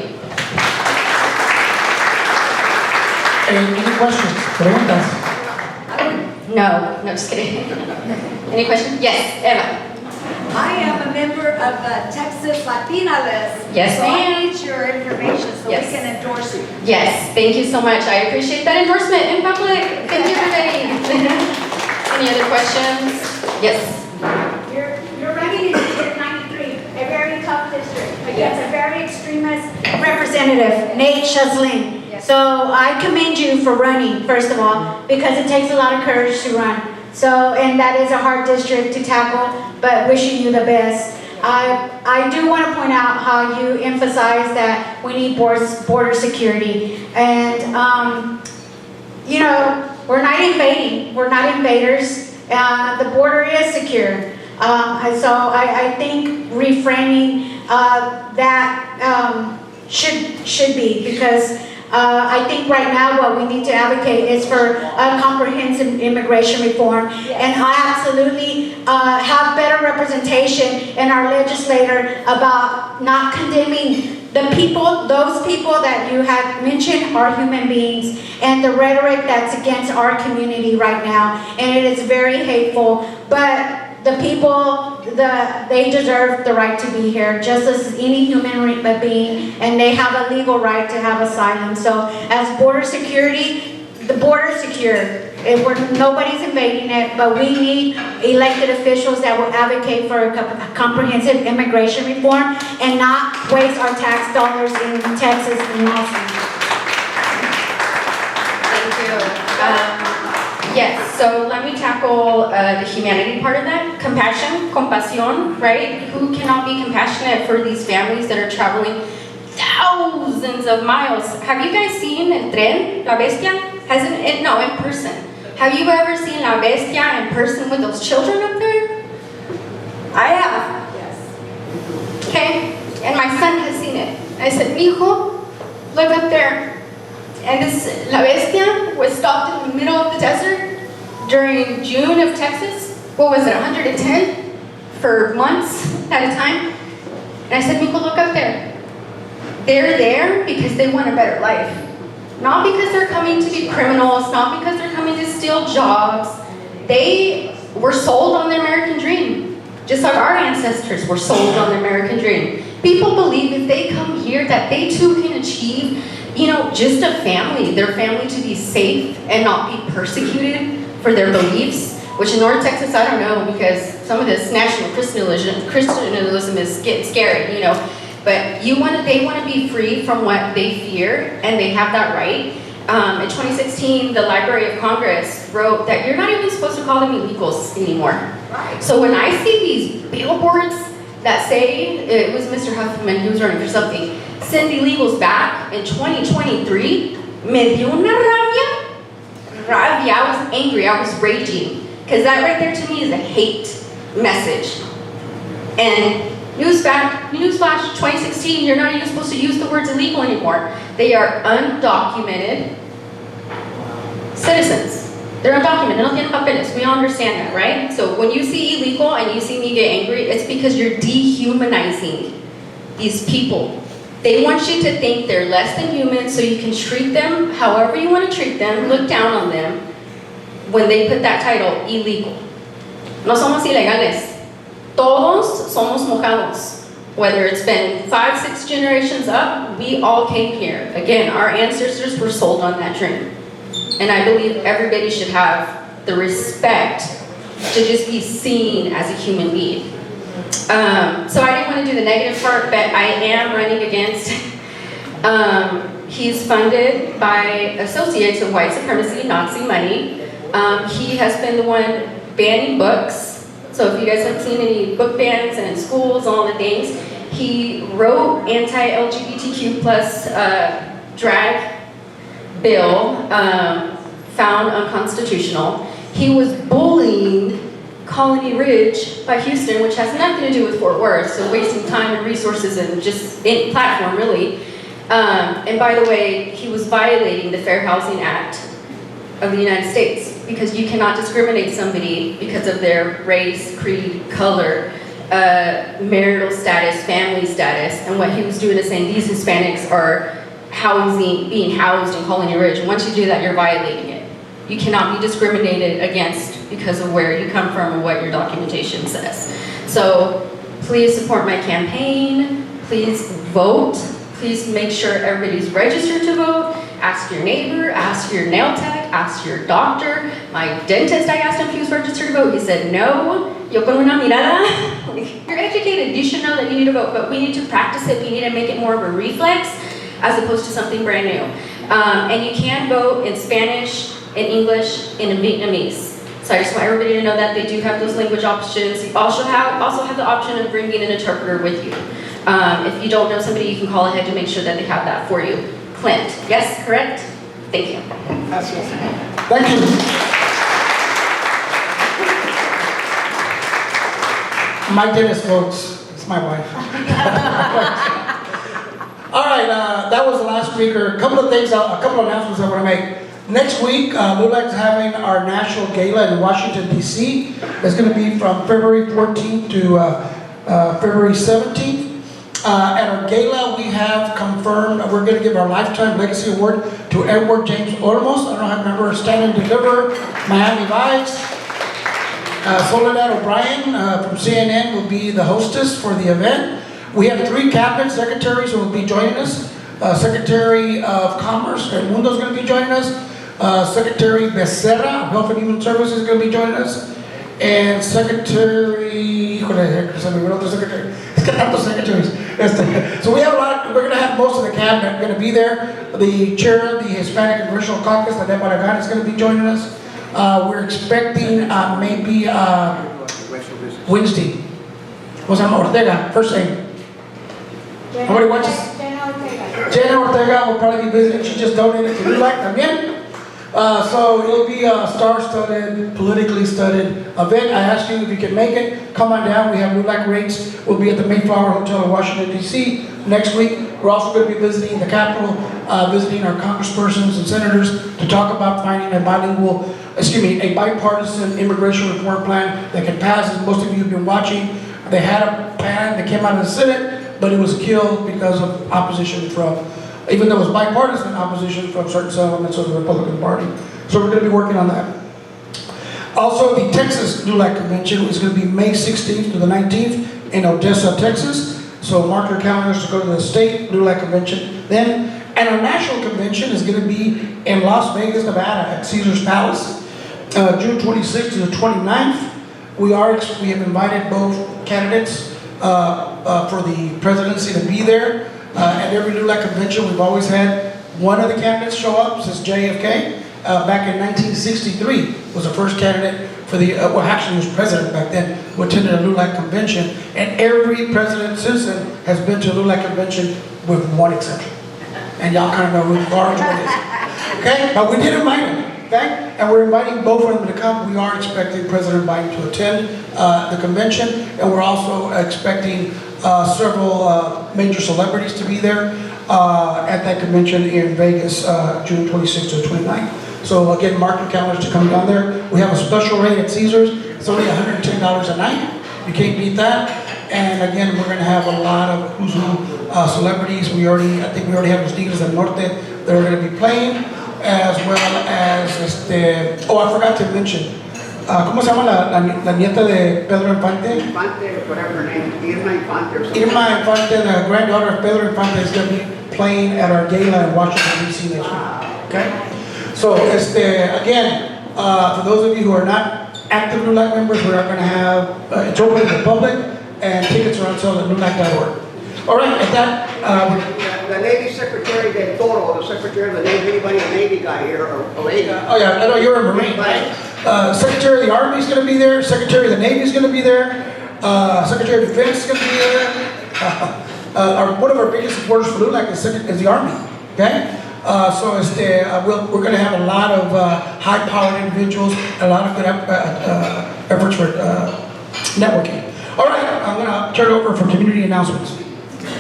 Any questions? Preguntas? No, just kidding. Any questions? Yes, Eva. I am a member of the Texas Latina list. Yes, so I ma'am. need your information so Yes. we can endorse you. Yes, thank you so much. I appreciate that endorsement in public. Thank you, everybody. Any other questions? Yes. You're running in District 93, a very tough district, against a very extremist representative, Nate Shazling. So I commend you for running, first of all, because it takes a lot of courage to run. So, and that is a hard district to tackle, but wishing you the best. I do want to point out how you emphasize that we need border security. And, you know, we're not invading, we're not invaders. The border is secure. So I think reframing that should be, because I think right now what we need to advocate is for a comprehensive immigration reform, and I absolutely have better representation in our legislator about not condemning the people, those people that you have mentioned are human beings, and the rhetoric that's against our community right now, and it is very hateful, but the people, they deserve the right to be here, just as any human being, and they have a legal right to have asylum. So as border security, the border is secure. Nobody's invading it, but we need elected officials that will advocate for a comprehensive immigration reform and not waste our tax dollars in Texas and Austin. Thank you. Yes, so let me tackle the humanity part of that. Compassion, compasión, right? Who cannot be compassionate for these families that are traveling thousands of miles? Have you guys seen El Tren, La Bestia? Hasn't it? No, in person. Have you ever seen La Bestia in person with those children up there? I have. Yes. Okay, and my son has seen it. I said, mijo, look up there. And this La Bestia was stopped in the middle of the desert during June of Texas. What was it, 110 for months at a time? And I said, Miko, look up there. They're there because they want a better life. Not because they're coming to be criminals, not because they're coming to steal jobs. They were sold on the American dream. Just like our ancestors were sold on the American dream. People believe if they come here that they too can achieve, you know, just a family, their family to be safe and not be persecuted for their beliefs, which in North Texas, I don't know, because some of this national Christianism is getting scary, you know, but they want to be free from what they fear, and they have that right. In 2016, the Library of Congress wrote that you're not even supposed to call them illegals anymore. Right. So when I see these billboards that say, it was Mr. Huffman, he was running for something, send illegals back in 2023, me dio una rabia. I was angry, I was raging. Because that right there to me is a hate message. And newsflash, 2016, you're not even supposed to use the words illegal anymore. They are undocumented citizens. They're undocumented, no tienen papeles. We all understand that, right? So when you see illegal and you see me get angry, it's because you're dehumanizing these people. They want you to think they're less than human, so you can treat them however you want to treat them, look down on them when they put that title, illegal. No somos ilegales. Todos somos mojados. Whether it's been 5, 6 generations up, we all came here. Again, our ancestors were sold on that dream. And I believe everybody should have the respect to just be seen as a human being. So I didn't want to do the negative part, but I am running against, he's funded by associates of white supremacy, Nazi money. He has been the one banning books. So if you guys haven't seen any book bans and in schools, all the things, he wrote anti-LGBTQ plus drag bill, found unconstitutional. He was bullying Colony Ridge by Houston, which has nothing to do with Fort Worth, so wasting time and resources and just any platform really. And by the way, he was violating the Fair Housing Act of the United States, because you cannot discriminate somebody because of their race, creed, color, marital status, family status. And what he was doing is saying these Hispanics being housed in Colony Ridge. Once you do that, you're violating it. You cannot be discriminated against because of where you come from or what your documentation says. So please support my campaign. Please vote. Please make sure everybody's registered to vote. Ask your neighbor, ask your nail tech, ask your doctor. My dentist, I asked him if he was registered to vote. He said no. Yo con una mirada. You're educated. You should know that you need to vote, but we need to practice it. We need to make it more of a reflex as opposed to something brand new. And you can vote in Spanish, in English, and in Vietnamese. So I just want everybody to know that they do have those language options. You also have the option of bringing an interpreter with you. If you don't know somebody, you can call ahead to make sure that they have that for you. Clint, yes, correct? Thank you. Thank you. My dentist votes. It's my wife. All right, that was the last speaker. A couple of announcements I want to make. Next week, LULAC is having our national gala in Washington, D.C. It's going to be from February 14th to February 17th. At our gala, we have confirmed we're going to give our Lifetime Legacy Award to Edward James Olmos. I don't know how to remember, Stand and Deliver, Miami Vice. Soledad O'Brien from CNN will be the hostess for the event. We have 3 cabinet secretaries who will be joining us. Secretary of Commerce, Mundo is going to be joining us. Secretary Becerra of Health and Human Services is going to be joining us. And Secretary, secretaries. So we have we're going to have most of the cabinet going to be there. The chair of the Hispanic Congressional Caucus, Ladette Barragan, is going to be joining us. We're expecting maybe Wednesday. What's that? Ortega, first name. Nobody watches? Jenna Ortega will probably be visiting. She just donated to LULAC también. So it'll be a star-studded, politically studded event. I asked you if you can make it. Come on down. We have LULAC rates. We'll be at the Mayflower Hotel in Washington, D.C. next week. We're also going to be visiting the Capitol, visiting our congresspersons and senators to talk about finding a bipartisan immigration reform plan that can pass. As most of you have been watching, they had a plan that came out of the Senate, but it was killed because of opposition from, even though it was bipartisan opposition from certain elements of the Republican Party. So we're going to be working on that. Also, the Texas LULAC Convention is going to be May 16th to the 19th in Odessa, Texas. So mark your calendars to go to the state LULAC Convention then. And our national convention is going to be in Las Vegas, Nevada at Caesar's Palace, June 26th to the 29th. We have invited both candidates for the presidency to be there. At every LULAC convention, we've always had one of the candidates show up since JFK. Back in 1963 was the first candidate for the, well actually he was president back then, who attended a LULAC convention. And every president since then has been to a LULAC convention with one exception. And y'all kind of know who the large one is. Okay, but we did invite him. Okay? And we're inviting both of them to come. We are expecting President Biden to attend the convention, and we're also expecting several major celebrities to be there at that convention in Vegas, June 26th to 29th. So again, mark your calendars to come down there. We have a special rate at Caesars. It's only $110 a night. You can't beat that. And again, we're going to have a lot of who's who celebrities. I think we already have los Tigres del Norte that are going to be playing, as well as oh, I forgot to mention. ¿Cómo se llama la nieta de Pedro Infante? Infante, whatever her name, Irma Infante or something. Irma Infante, the granddaughter of Pedro Infante, is going to be playing at our gala in Washington, D.C. next week. Okay? So, again, for those of you who are not active LULAC members, we are going to have, it's open to the public, and tickets are on sale at LULAC.org. All right, at that, the Navy Secretary del Toro, the Secretary of the Navy, anybody a Navy guy here or lady? Oh yeah, I know you're a Marine, right? Secretary of the Army is going to be there. Secretary of the Navy is going to be there. Secretary of Defense is going to be there. One of our biggest supporters for LULAC is the Army. Okay, so we're going to have a lot of high-powered individuals, a lot of good efforts for networking. All right, I'm going to turn it over for community announcements.